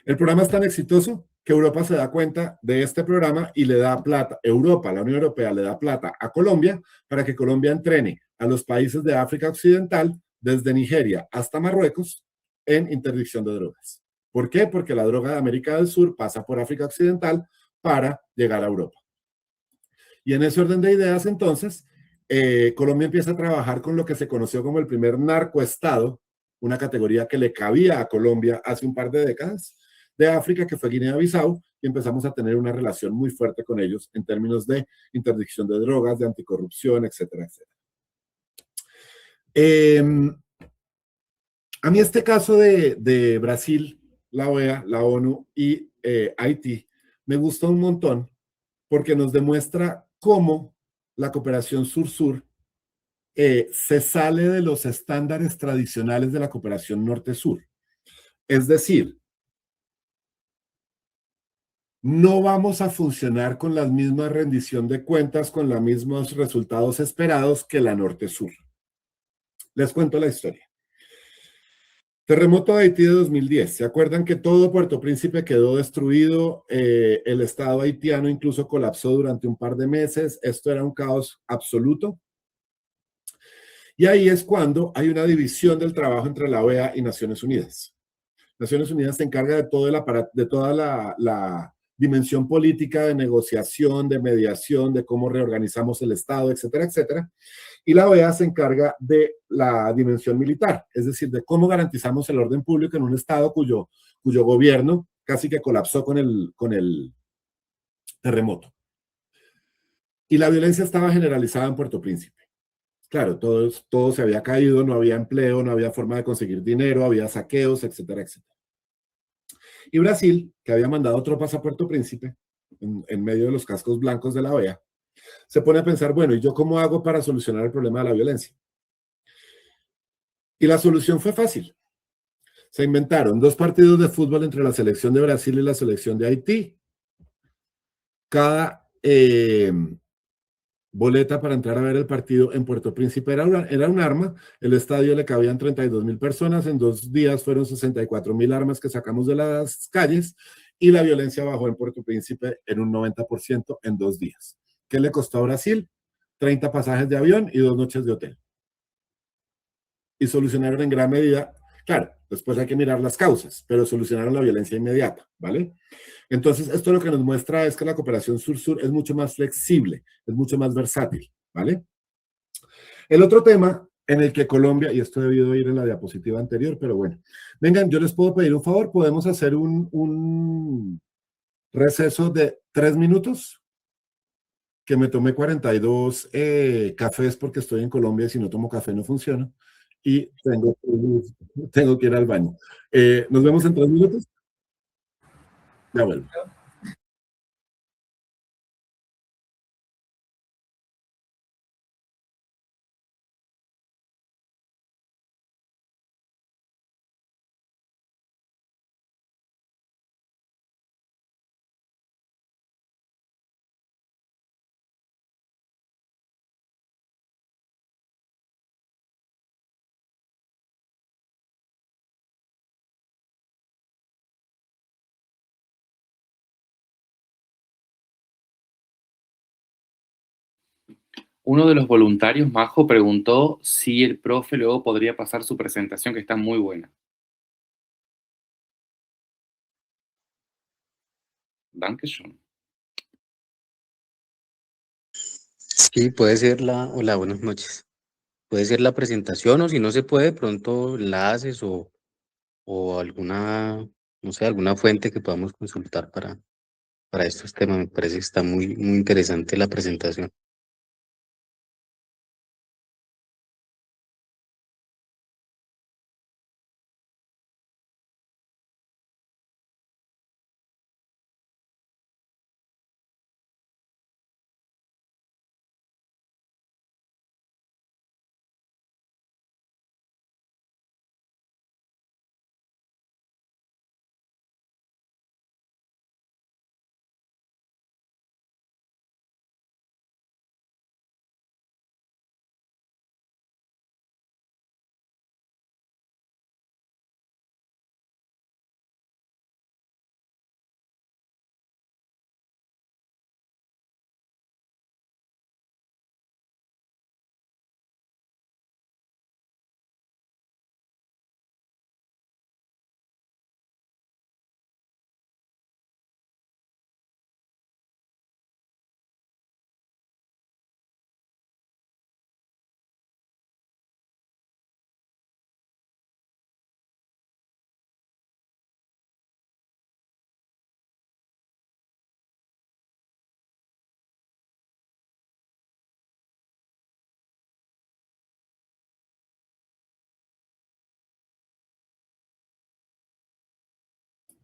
El programa es tan exitoso que Europa se da cuenta de este programa y le da plata. Europa, la Unión Europea, le da plata a Colombia para que Colombia entrene a los países de África Occidental, desde Nigeria hasta Marruecos, en interdicción de drogas. ¿Por qué? Porque la droga de América del Sur pasa por África Occidental para llegar a Europa. Y en ese orden de ideas, entonces, Colombia empieza a trabajar con lo que se conoció como el primer narcoestado, una categoría que le cabía a Colombia hace un par de décadas, de África, que fue Guinea-Bissau, y empezamos a tener una relación muy fuerte con ellos en términos de interdicción de drogas, de anticorrupción, etcétera, etcétera. A mí este caso de Brasil, la OEA, la ONU y Haití me gusta un montón porque nos demuestra cómo la cooperación sur-sur se sale de los estándares tradicionales de la cooperación norte-sur. Es decir, no vamos a funcionar con la misma rendición de cuentas, con los mismos resultados esperados que la norte-sur. Les cuento la historia. Terremoto de Haití de 2010. ¿Se acuerdan que todo Puerto Príncipe quedó destruido? El Estado haitiano incluso colapsó durante un par de meses. Esto era un caos absoluto. Y ahí es cuando hay una división del trabajo entre la OEA y Naciones Unidas. Naciones Unidas se encarga de todo el aparato, de toda la dimensión política, de negociación, de mediación, de cómo reorganizamos el Estado, etcétera, etcétera. Y la OEA se encarga de la dimensión militar, es decir, de cómo garantizamos el orden público en un Estado cuyo gobierno casi que colapsó con el terremoto. Y la violencia estaba generalizada en Puerto Príncipe. Claro, todo se había caído, no había empleo, no había forma de conseguir dinero, había saqueos, etcétera, etcétera. Y Brasil, que había mandado tropas a Puerto Príncipe, en medio de los cascos blancos de la OEA, se pone a pensar, bueno, ¿y yo cómo hago para solucionar el problema de la violencia? Y la solución fue fácil. Se inventaron 2 partidos de fútbol entre la selección de Brasil y la selección de Haití. Cada boleta para entrar a ver el partido en Puerto Príncipe era un arma. El estadio le cabían 32,000 personas. En 2 días fueron 64,000 armas que sacamos de las calles y la violencia bajó en Puerto Príncipe en un 90% en 2 días. ¿Qué le costó a Brasil? 30 pasajes de avión y 2 noches de hotel. Y solucionaron en gran medida, claro, después hay que mirar las causas, pero solucionaron la violencia inmediata, ¿vale? Entonces, esto lo que nos muestra es que la cooperación sur-sur es mucho más flexible, es mucho más versátil, ¿vale? El otro tema en el que Colombia, y esto debió ir en la diapositiva anterior, pero bueno, vengan, yo les puedo pedir un favor, podemos hacer un receso de 3 minutos. que me tomé 42 cafés porque estoy en Colombia y si no tomo café no funciona. Y tengo que ir al baño. Nos vemos en 3 minutos. Ya vuelvo. Uno de los voluntarios, Majo, preguntó si el profe luego podría pasar su presentación, que está muy buena. Dankeschön. Sí, puede ser hola, buenas noches. Puede ser la presentación o si no se puede, pronto la haces o alguna, no sé, alguna fuente que podamos consultar para estos temas. Me parece que está muy, muy interesante la presentación.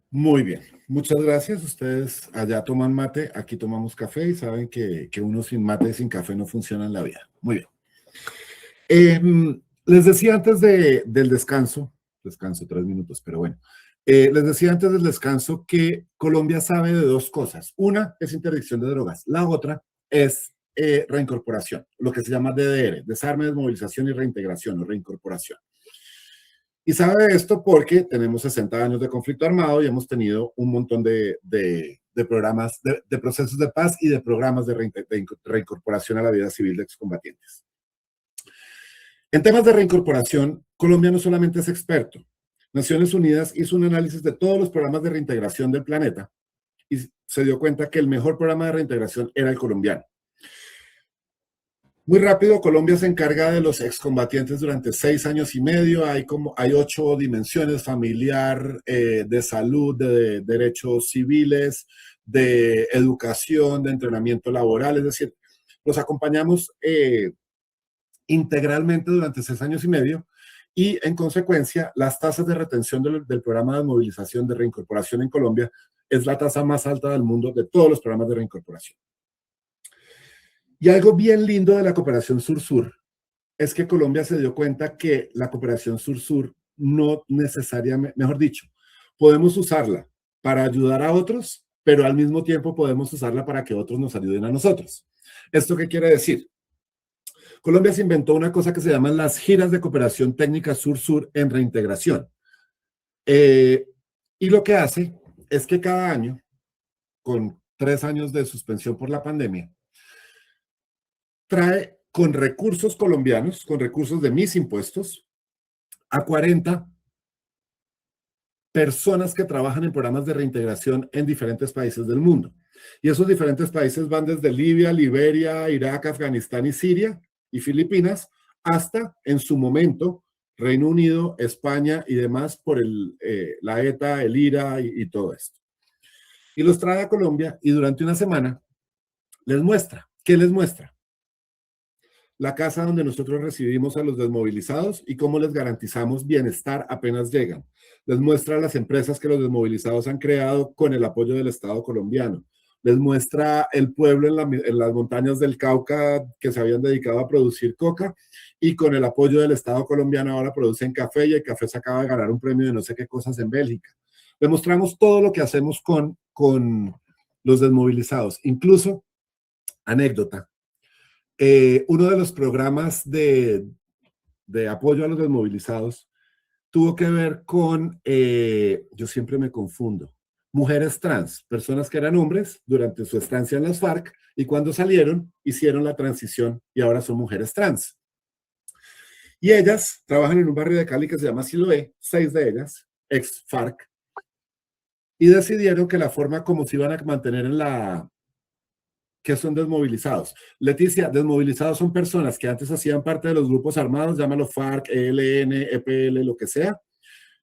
Muy bien, muchas gracias. Ustedes allá toman mate, aquí tomamos café y saben que uno sin mate y sin café no funciona en la vida. Muy bien. Les decía antes del descanso 3 minutos, pero bueno. Les decía antes del descanso que Colombia sabe de 2 cosas. Una es interdicción de drogas, la otra es reincorporación, lo que se llama DDR, desarme, desmovilización y reintegración o reincorporación. Y sabe esto porque tenemos 60 años de conflicto armado y hemos tenido un montón de programas, de procesos de paz y de programas de reincorporación a la vida civil de excombatientes. En temas de reincorporación, Colombia no solamente es experto. Naciones Unidas hizo un análisis de todos los programas de reintegración del planeta y se dio cuenta que el mejor programa de reintegración era el colombiano. Muy rápido, Colombia se encarga de los excombatientes durante 6 años y medio. Hay 8 dimensiones: familiar, de salud, de derechos civiles, de educación, de entrenamiento laboral. Es decir, los acompañamos integralmente durante 6 años y medio y en consecuencia las tasas de retención del programa de movilización de reincorporación en Colombia es la tasa más alta del mundo de todos los programas de reincorporación. Y algo bien lindo de la cooperación sur-sur es que Colombia se dio cuenta que la cooperación sur-sur no necesariamente, mejor dicho, podemos usarla para ayudar a otros, pero al mismo tiempo podemos usarla para que otros nos ayuden a nosotros. ¿Esto qué quiere decir? Colombia se inventó una cosa que se llaman las giras de cooperación técnica sur-sur en reintegración. Y lo que hace es que cada año, con 3 años de suspensión por la pandemia, trae con recursos colombianos, con recursos de mis impuestos, a 40 personas que trabajan en programas de reintegración en diferentes países del mundo. Y esos diferentes países van desde Libia, Liberia, Irak, Afganistán y Siria y Filipinas, hasta en su momento Reino Unido, España y demás por la ETA, el IRA y todo esto. Y los trae a Colombia y durante una semana les muestra ¿Qué les muestra? La casa donde nosotros recibimos a los desmovilizados y cómo les garantizamos bienestar apenas llegan. Les muestra las empresas que los desmovilizados han creado con el apoyo del Estado colombiano. Les muestra el pueblo en las montañas del Cauca que se habían dedicado a producir coca y con el apoyo del Estado colombiano ahora producen café y el café se acaba de ganar un premio de no sé qué cosas en Bélgica. Les mostramos todo lo que hacemos con los desmovilizados. Incluso, anécdota, uno de los programas de apoyo a los desmovilizados tuvo que ver con, yo siempre me confundo, mujeres trans, personas que eran hombres durante su estancia en las FARC y cuando salieron hicieron la transición y ahora son mujeres trans. Y ellas trabajan en un barrio de Cali que se llama Siloé, 6 de ellas, ex FARC, y decidieron que la forma como se iban a mantener en la... ¿Qué son desmovilizados? Leticia, desmovilizados son personas que antes hacían parte de los grupos armados, llámalo FARC, ELN, EPL, lo que sea,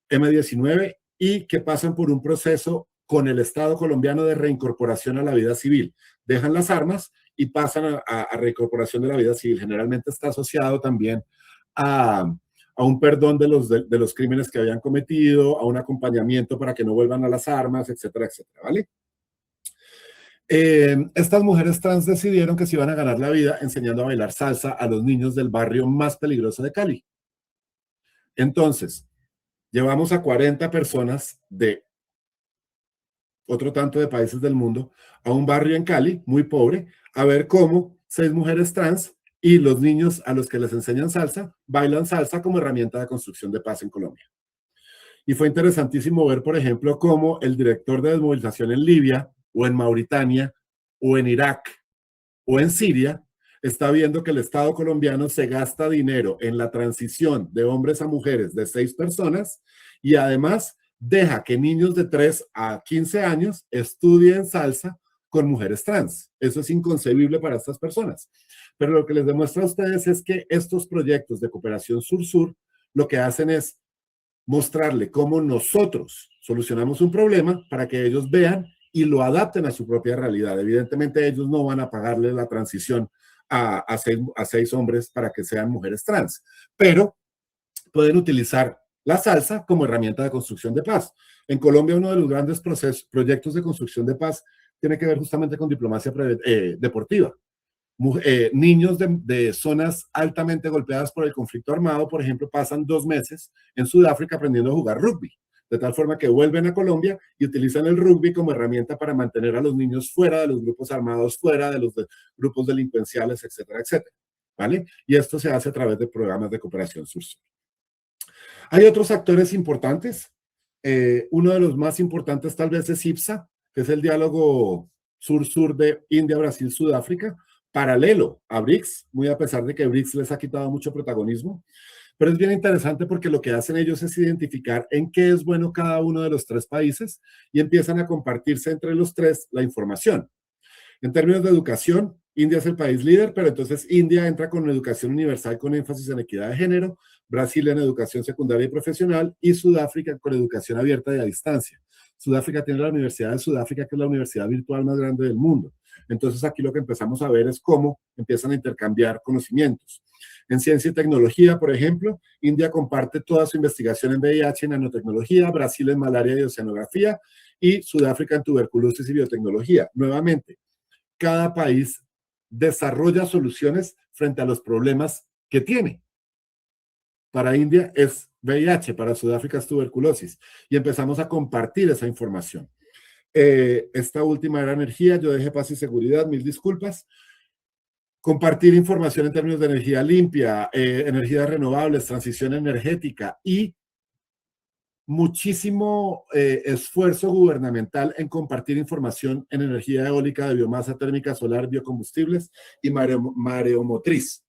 M19, y que pasan por un proceso con el Estado colombiano de reincorporación a la vida civil. Dejan las armas y pasan a reincorporación de la vida civil. Generalmente está asociado también a un perdón de los crímenes que habían cometido, a un acompañamiento para que no vuelvan a las armas, etcétera, etcétera, ¿vale? Estas mujeres trans decidieron que se iban a ganar la vida enseñando a bailar salsa a los niños del barrio más peligroso de Cali. Entonces, llevamos a 40 personas de otro tanto de países del mundo a un barrio en Cali, muy pobre, a ver cómo 6 mujeres trans y los niños a los que les enseñan salsa, bailan salsa como herramienta de construcción de paz en Colombia. Y fue interesantísimo ver, por ejemplo, cómo el director de desmovilización en Libia, o en Mauritania, o en Irak, o en Siria, está viendo que el Estado colombiano se gasta dinero en la transición de hombres a mujeres de 6 personas y además deja que niños de 3 a 15 años estudien salsa con mujeres trans. Eso es inconcebible para estas personas. Pero lo que les demuestra a ustedes es que estos proyectos de cooperación sur-sur lo que hacen es mostrarle cómo nosotros solucionamos un problema para que ellos vean y lo adapten a su propia realidad. Evidentemente ellos no van a pagarle la transición a 6 hombres para que sean mujeres trans, pero pueden utilizar la salsa como herramienta de construcción de paz. En Colombia uno de los grandes proyectos de construcción de paz tiene que ver justamente con diplomacia deportiva. Niños de zonas altamente golpeadas por el conflicto armado, por ejemplo, pasan 2 meses en Sudáfrica aprendiendo a jugar rugby, de tal forma que vuelven a Colombia y utilizan el rugby como herramienta para mantener a los niños fuera de los grupos armados, fuera de los grupos delincuenciales, etcétera, etcétera, ¿vale? Y esto se hace a través de programas de cooperación sur-sur. Hay otros actores importantes. Uno de los más importantes tal vez es IPSA, que es el diálogo sur-sur de India, Brasil, Sudáfrica, paralelo a BRICS, muy a pesar de que BRICS les ha quitado mucho protagonismo. Pero es bien interesante porque lo que hacen ellos es identificar en qué es bueno cada uno de los 3 países y empiezan a compartirse entre los 3 la información. En términos de educación, India es el país líder, pero entonces India entra con educación universal con énfasis en equidad de género, Brasil en educación secundaria y profesional y Sudáfrica con educación abierta y a distancia. Sudáfrica tiene la Universidad de Sudáfrica, que es la universidad virtual más grande del mundo. Entonces aquí lo que empezamos a ver es cómo empiezan a intercambiar conocimientos. En ciencia y tecnología, por ejemplo, India comparte toda su investigación en VIH y nanotecnología, Brasil en malaria y oceanografía y Sudáfrica en tuberculosis y biotecnología. Nuevamente, cada país desarrolla soluciones frente a los problemas que tiene. Para India es VIH, para Sudáfrica es tuberculosis y empezamos a compartir esa información. Esta última era energía, yo dejé paz y seguridad, 1000 disculpas. Compartir información en términos de energía limpia, energías renovables, transición energética y muchísimo esfuerzo gubernamental en compartir información en energía eólica, de biomasa térmica, solar, biocombustibles y mareomotriz.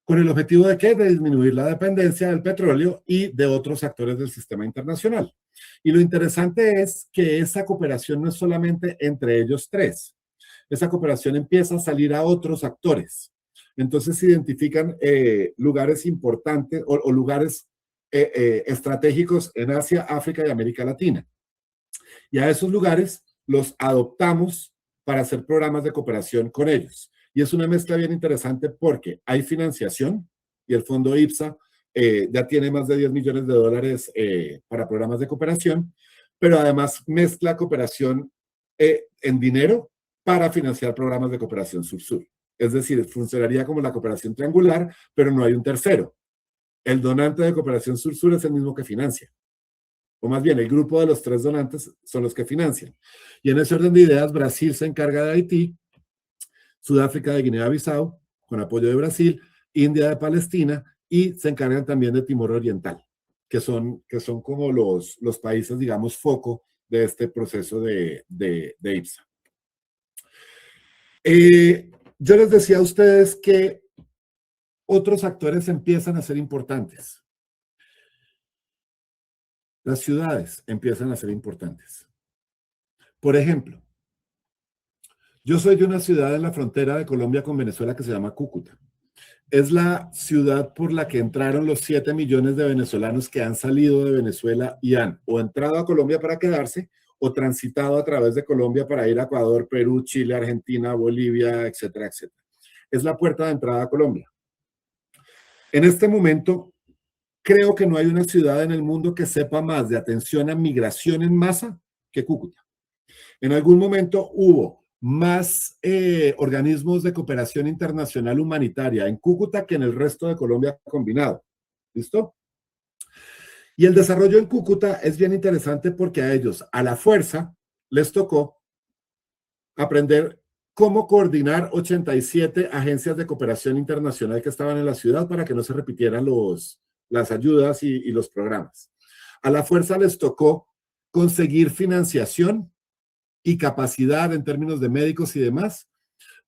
¿Con el objetivo de qué? De disminuir la dependencia del petróleo y de otros actores del sistema internacional. Y lo interesante es que esa cooperación no es solamente entre ellos 3. Esa cooperación empieza a salir a otros actores. Entonces se identifican lugares importantes o lugares estratégicos en Asia, África y América Latina. Y a esos lugares los adoptamos para hacer programas de cooperación con ellos. Y es una mezcla bien interesante porque hay financiación y el fondo IPSA ya tiene más de 10 millones de dólares para programas de cooperación, pero además mezcla cooperación en dinero para financiar programas de cooperación sur-sur. Es decir, funcionaría como la cooperación triangular, pero no hay un tercero. El donante de cooperación sur-sur es el mismo que financia. O más bien, el grupo de los 3 donantes son los que financian. Y en ese orden de ideas, Brasil se encarga de Haití, Sudáfrica de Guinea-Bissau, con apoyo de Brasil, India de Palestina, y se encargan también de Timor Oriental, que son como los países, digamos, foco de este proceso de IPSA. Yo les decía a ustedes que otros actores empiezan a ser importantes. Las ciudades empiezan a ser importantes. Por ejemplo, yo soy de una ciudad en la frontera de Colombia con Venezuela que se llama Cúcuta. Es la ciudad por la que entraron los 7 millones de venezolanos que han salido de Venezuela y han o entrado a Colombia para quedarse o transitado a través de Colombia para ir a Ecuador, Perú, Chile, Argentina, Bolivia, etcétera, etcétera. Es la puerta de entrada a Colombia. En este momento, creo que no hay una ciudad en el mundo que sepa más de atención a migración en masa que Cúcuta. En algún momento hubo más organismos de cooperación internacional humanitaria en Cúcuta que en el resto de Colombia combinado. ¿Listo? Y el desarrollo en Cúcuta es bien interesante porque a ellos, a la fuerza, les tocó aprender cómo coordinar 87 agencias de cooperación internacional que estaban en la ciudad para que no se repitieran las ayudas y los programas. A la fuerza les tocó conseguir financiación y capacidad en términos de médicos y demás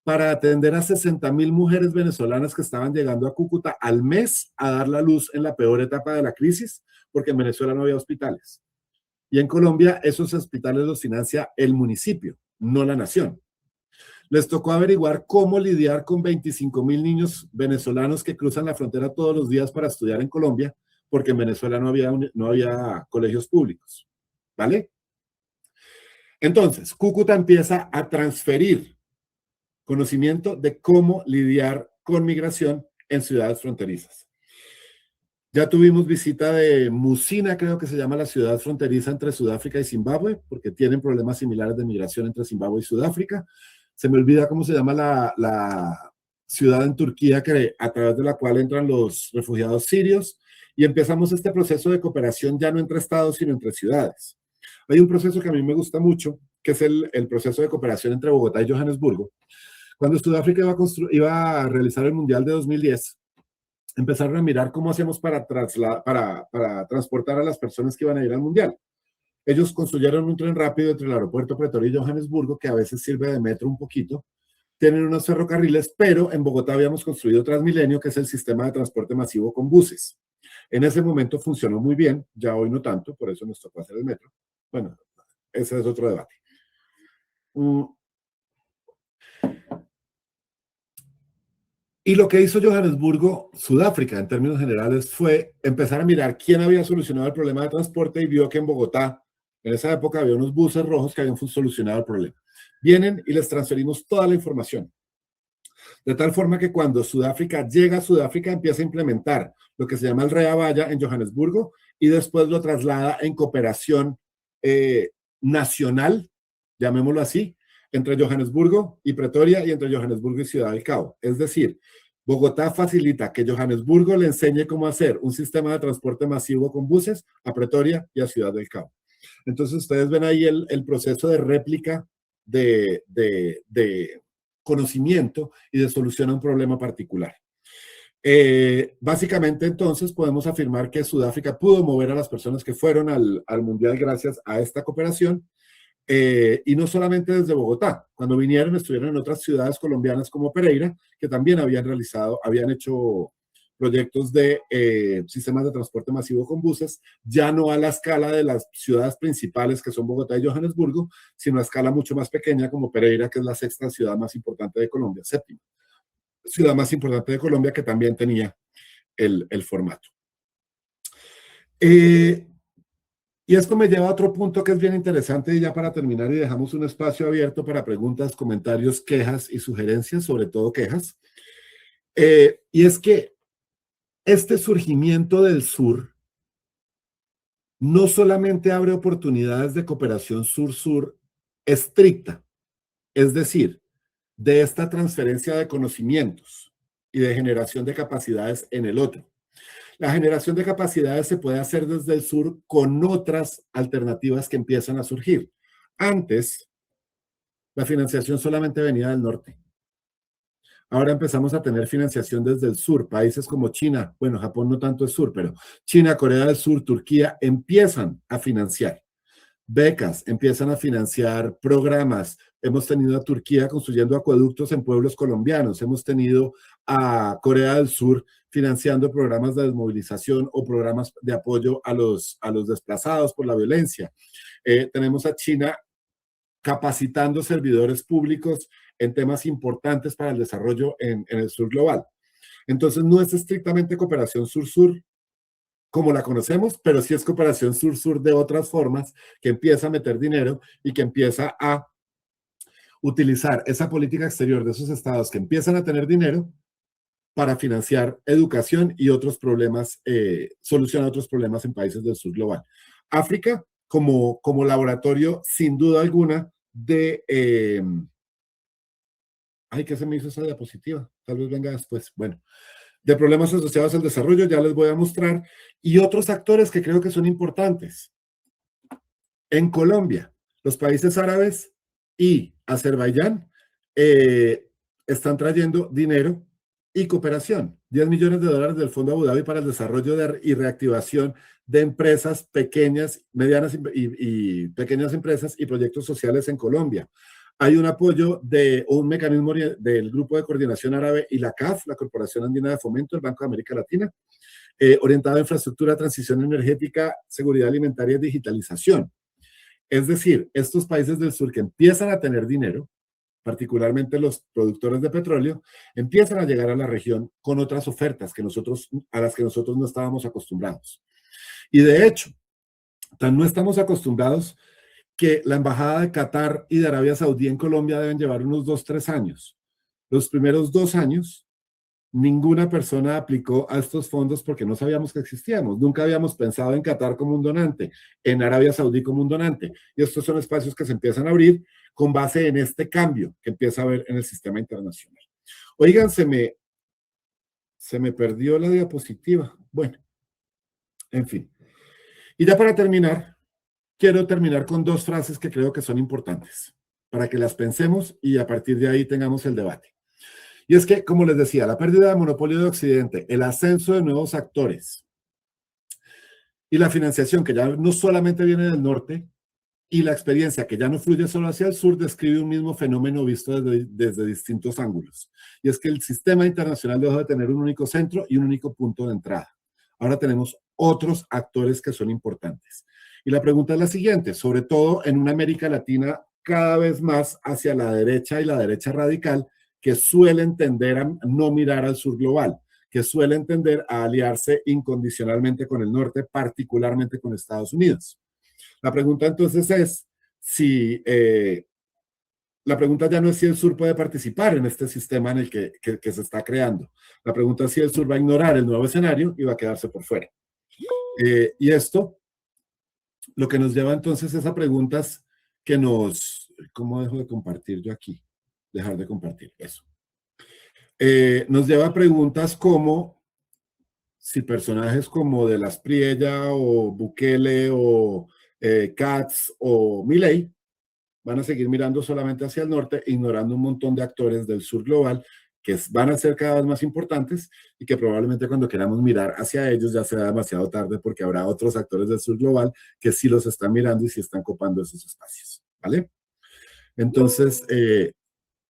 para atender a 60,000 mujeres venezolanas que estaban llegando a Cúcuta al mes a dar la luz en la peor etapa de la crisis, porque en Venezuela no había hospitales. Y en Colombia esos hospitales los financia el municipio, no la nación. Les tocó averiguar cómo lidiar con 25,000 niños venezolanos que cruzan la frontera todos los días para estudiar en Colombia, porque en Venezuela no había colegios públicos. ¿Vale? Entonces, Cúcuta empieza a transferir conocimiento de cómo lidiar con migración en ciudades fronterizas. Ya tuvimos visita de Musina, creo que se llama la ciudad fronteriza entre Sudáfrica y Zimbabue, porque tienen problemas similares de migración entre Zimbabue y Sudáfrica. Se me olvida cómo se llama la ciudad en Turquía a través de la cual entran los refugiados sirios, y empezamos este proceso de cooperación ya no entre estados, sino entre ciudades. Hay un proceso que a mí me gusta mucho, que es el proceso de cooperación entre Bogotá y Johannesburgo. Cuando Sudáfrica iba a realizar el Mundial de 2010, empezaron a mirar cómo hacemos para transportar a las personas que iban a ir al Mundial. Ellos construyeron un tren rápido entre el aeropuerto Pretoria y Johannesburgo, que a veces sirve de metro un poquito. Tienen unos ferrocarriles, pero en Bogotá habíamos construido Transmilenio, que es el sistema de transporte masivo con buses. En ese momento funcionó muy bien, ya hoy no tanto, por eso nos tocó hacer el metro. Bueno, ese es otro debate. Y lo que hizo Johannesburgo, Sudáfrica, en términos generales, fue empezar a mirar quién había solucionado el problema de transporte y vio que en Bogotá, en esa época, había unos buses rojos que habían solucionado el problema. Vienen y les transferimos toda la información. De tal forma que cuando Sudáfrica llega a Sudáfrica, empieza a implementar lo que se llama el Rea Vaya en Johannesburgo y después lo traslada en cooperación nacional, llamémoslo así, entre Johannesburgo y Pretoria y entre Johannesburgo y Ciudad del Cabo. Es decir, Bogotá facilita que Johannesburgo le enseñe cómo hacer un sistema de transporte masivo con buses a Pretoria y a Ciudad del Cabo. Entonces ustedes ven ahí el proceso de réplica de conocimiento y de solución a un problema particular. Básicamente entonces podemos afirmar que Sudáfrica pudo mover a las personas que fueron al Mundial gracias a esta cooperación. Y no solamente desde Bogotá, cuando vinieron estuvieron en otras ciudades colombianas como Pereira, que también habían hecho proyectos de sistemas de transporte masivo con buses, ya no a la escala de las ciudades principales que son Bogotá y Johannesburgo, sino a escala mucho más pequeña como Pereira, que es la sexta ciudad más importante de Colombia, séptima ciudad más importante de Colombia, que también tenía el formato. Y esto me lleva a otro punto que es bien interesante, y ya para terminar, y dejamos un espacio abierto para preguntas, comentarios, quejas y sugerencias, sobre todo quejas. Y es que este surgimiento del sur no solamente abre oportunidades de cooperación sur-sur estricta, es decir, de esta transferencia de conocimientos y de generación de capacidades en el otro. La generación de capacidades se puede hacer desde el sur con otras alternativas que empiezan a surgir. Antes, la financiación solamente venía del norte. Ahora empezamos a tener financiación desde el sur. Países como China, bueno, Japón no tanto es sur, pero China, Corea del Sur, Turquía empiezan a financiar. Becas, empiezan a financiar programas. Hemos tenido a Turquía construyendo acueductos en pueblos colombianos. Hemos tenido a Corea del Sur financiando programas de desmovilización o programas de apoyo a los desplazados por la violencia. Tenemos a China capacitando servidores públicos en temas importantes para el desarrollo en el sur global. Entonces, no es estrictamente cooperación sur-sur como la conocemos, pero sí es cooperación sur-sur de otras formas, que empieza a meter dinero y que empieza a utilizar esa política exterior de esos estados que empiezan a tener dinero para financiar educación y otros problemas, solucionar otros problemas en países del sur global. África, como laboratorio, sin duda alguna, de... ay, ¿qué se me hizo esa diapositiva? Tal vez venga después. Bueno, de problemas asociados al desarrollo, ya les voy a mostrar, y otros actores que creo que son importantes. En Colombia, los países árabes y Azerbaiyán están trayendo dinero y cooperación. 10 millones de dólares del Fondo Abu Dhabi para el desarrollo y reactivación de empresas pequeñas, medianas y pequeñas empresas y proyectos sociales en Colombia. Hay un apoyo de un mecanismo del Grupo de Coordinación Árabe y la CAF, la Corporación Andina de Fomento, el Banco de América Latina, orientado a infraestructura, transición energética, seguridad alimentaria y digitalización. Es decir, estos países del sur que empiezan a tener dinero, particularmente los productores de petróleo, empiezan a llegar a la región con otras ofertas a las que nosotros no estábamos acostumbrados. Y de hecho, tan no estamos acostumbrados que la embajada de Qatar y de Arabia Saudí en Colombia deben llevar unos 2-3 años. Los primeros 2 años, ninguna persona aplicó a estos fondos porque no sabíamos que existíamos. Nunca habíamos pensado en Qatar como un donante, en Arabia Saudí como un donante. Y estos son espacios que se empiezan a abrir con base en este cambio que empieza a haber en el sistema internacional. Oigan, se me perdió la diapositiva. Bueno, en fin. Y ya para terminar, quiero terminar con 2 frases que creo que son importantes para que las pensemos y a partir de ahí tengamos el debate. Y es que, como les decía, la pérdida de monopolio de Occidente, el ascenso de nuevos actores y la financiación que ya no solamente viene del norte y la experiencia que ya no fluye solo hacia el sur describe un mismo fenómeno visto desde distintos ángulos. Y es que el sistema internacional dejó de tener un único centro y un único punto de entrada. Ahora tenemos otros actores que son importantes. Y la pregunta es la siguiente, sobre todo en una América Latina cada vez más hacia la derecha y la derecha radical, que suele tender a no mirar al sur global, que suele tender a aliarse incondicionalmente con el norte, particularmente con Estados Unidos. La pregunta entonces es si, la pregunta ya no es si el sur puede participar en este sistema en el que se está creando. La pregunta es si el sur va a ignorar el nuevo escenario y va a quedarse por fuera. Y esto, lo que nos lleva entonces es a preguntas que nos... ¿Cómo dejo de compartir yo aquí? Dejar de compartir, eso. Nos lleva a preguntas como si personajes como De las Priella o Bukele o Katz o Milei van a seguir mirando solamente hacia el norte, ignorando un montón de actores del sur global que van a ser cada vez más importantes y que probablemente cuando queramos mirar hacia ellos ya será demasiado tarde porque habrá otros actores del sur global que sí los están mirando y sí están copando esos espacios, ¿vale? Entonces,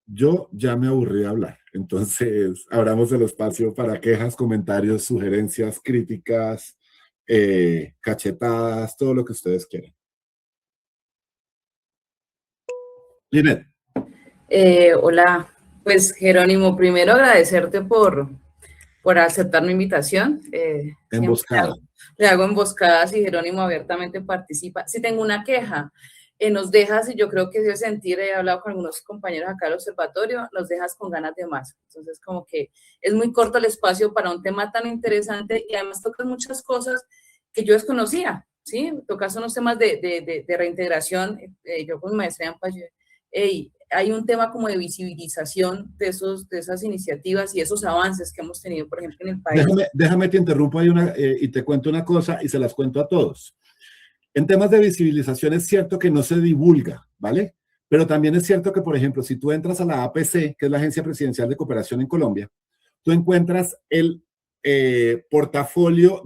yo ya me aburrí de hablar. Entonces, abramos el espacio para quejas, comentarios, sugerencias, críticas, cachetadas, todo lo que ustedes quieran. Linet. Hola, pues Jerónimo, primero agradecerte por aceptar mi invitación. Emboscada. le hago emboscadas y Jerónimo abiertamente participa. Si tengo una queja, nos dejas, y yo creo que ese sentir, he hablado con algunos compañeros acá del observatorio, nos dejas con ganas de más. Entonces, como que es muy corto el espacio para un tema tan interesante y además tocas muchas cosas que yo desconocía, ¿sí? Tocas unos temas de reintegración. Yo con mi maestría en Payo, hay un tema como de visibilización de esas iniciativas y esos avances que hemos tenido, por ejemplo, en el país. Déjame te interrumpo ahí y te cuento una cosa y se las cuento a todos. En temas de visibilización es cierto que no se divulga, ¿vale? Pero también es cierto que, por ejemplo, si tú entras a la APC, que es la Agencia Presidencial de Cooperación en Colombia, tú encuentras el portafolio de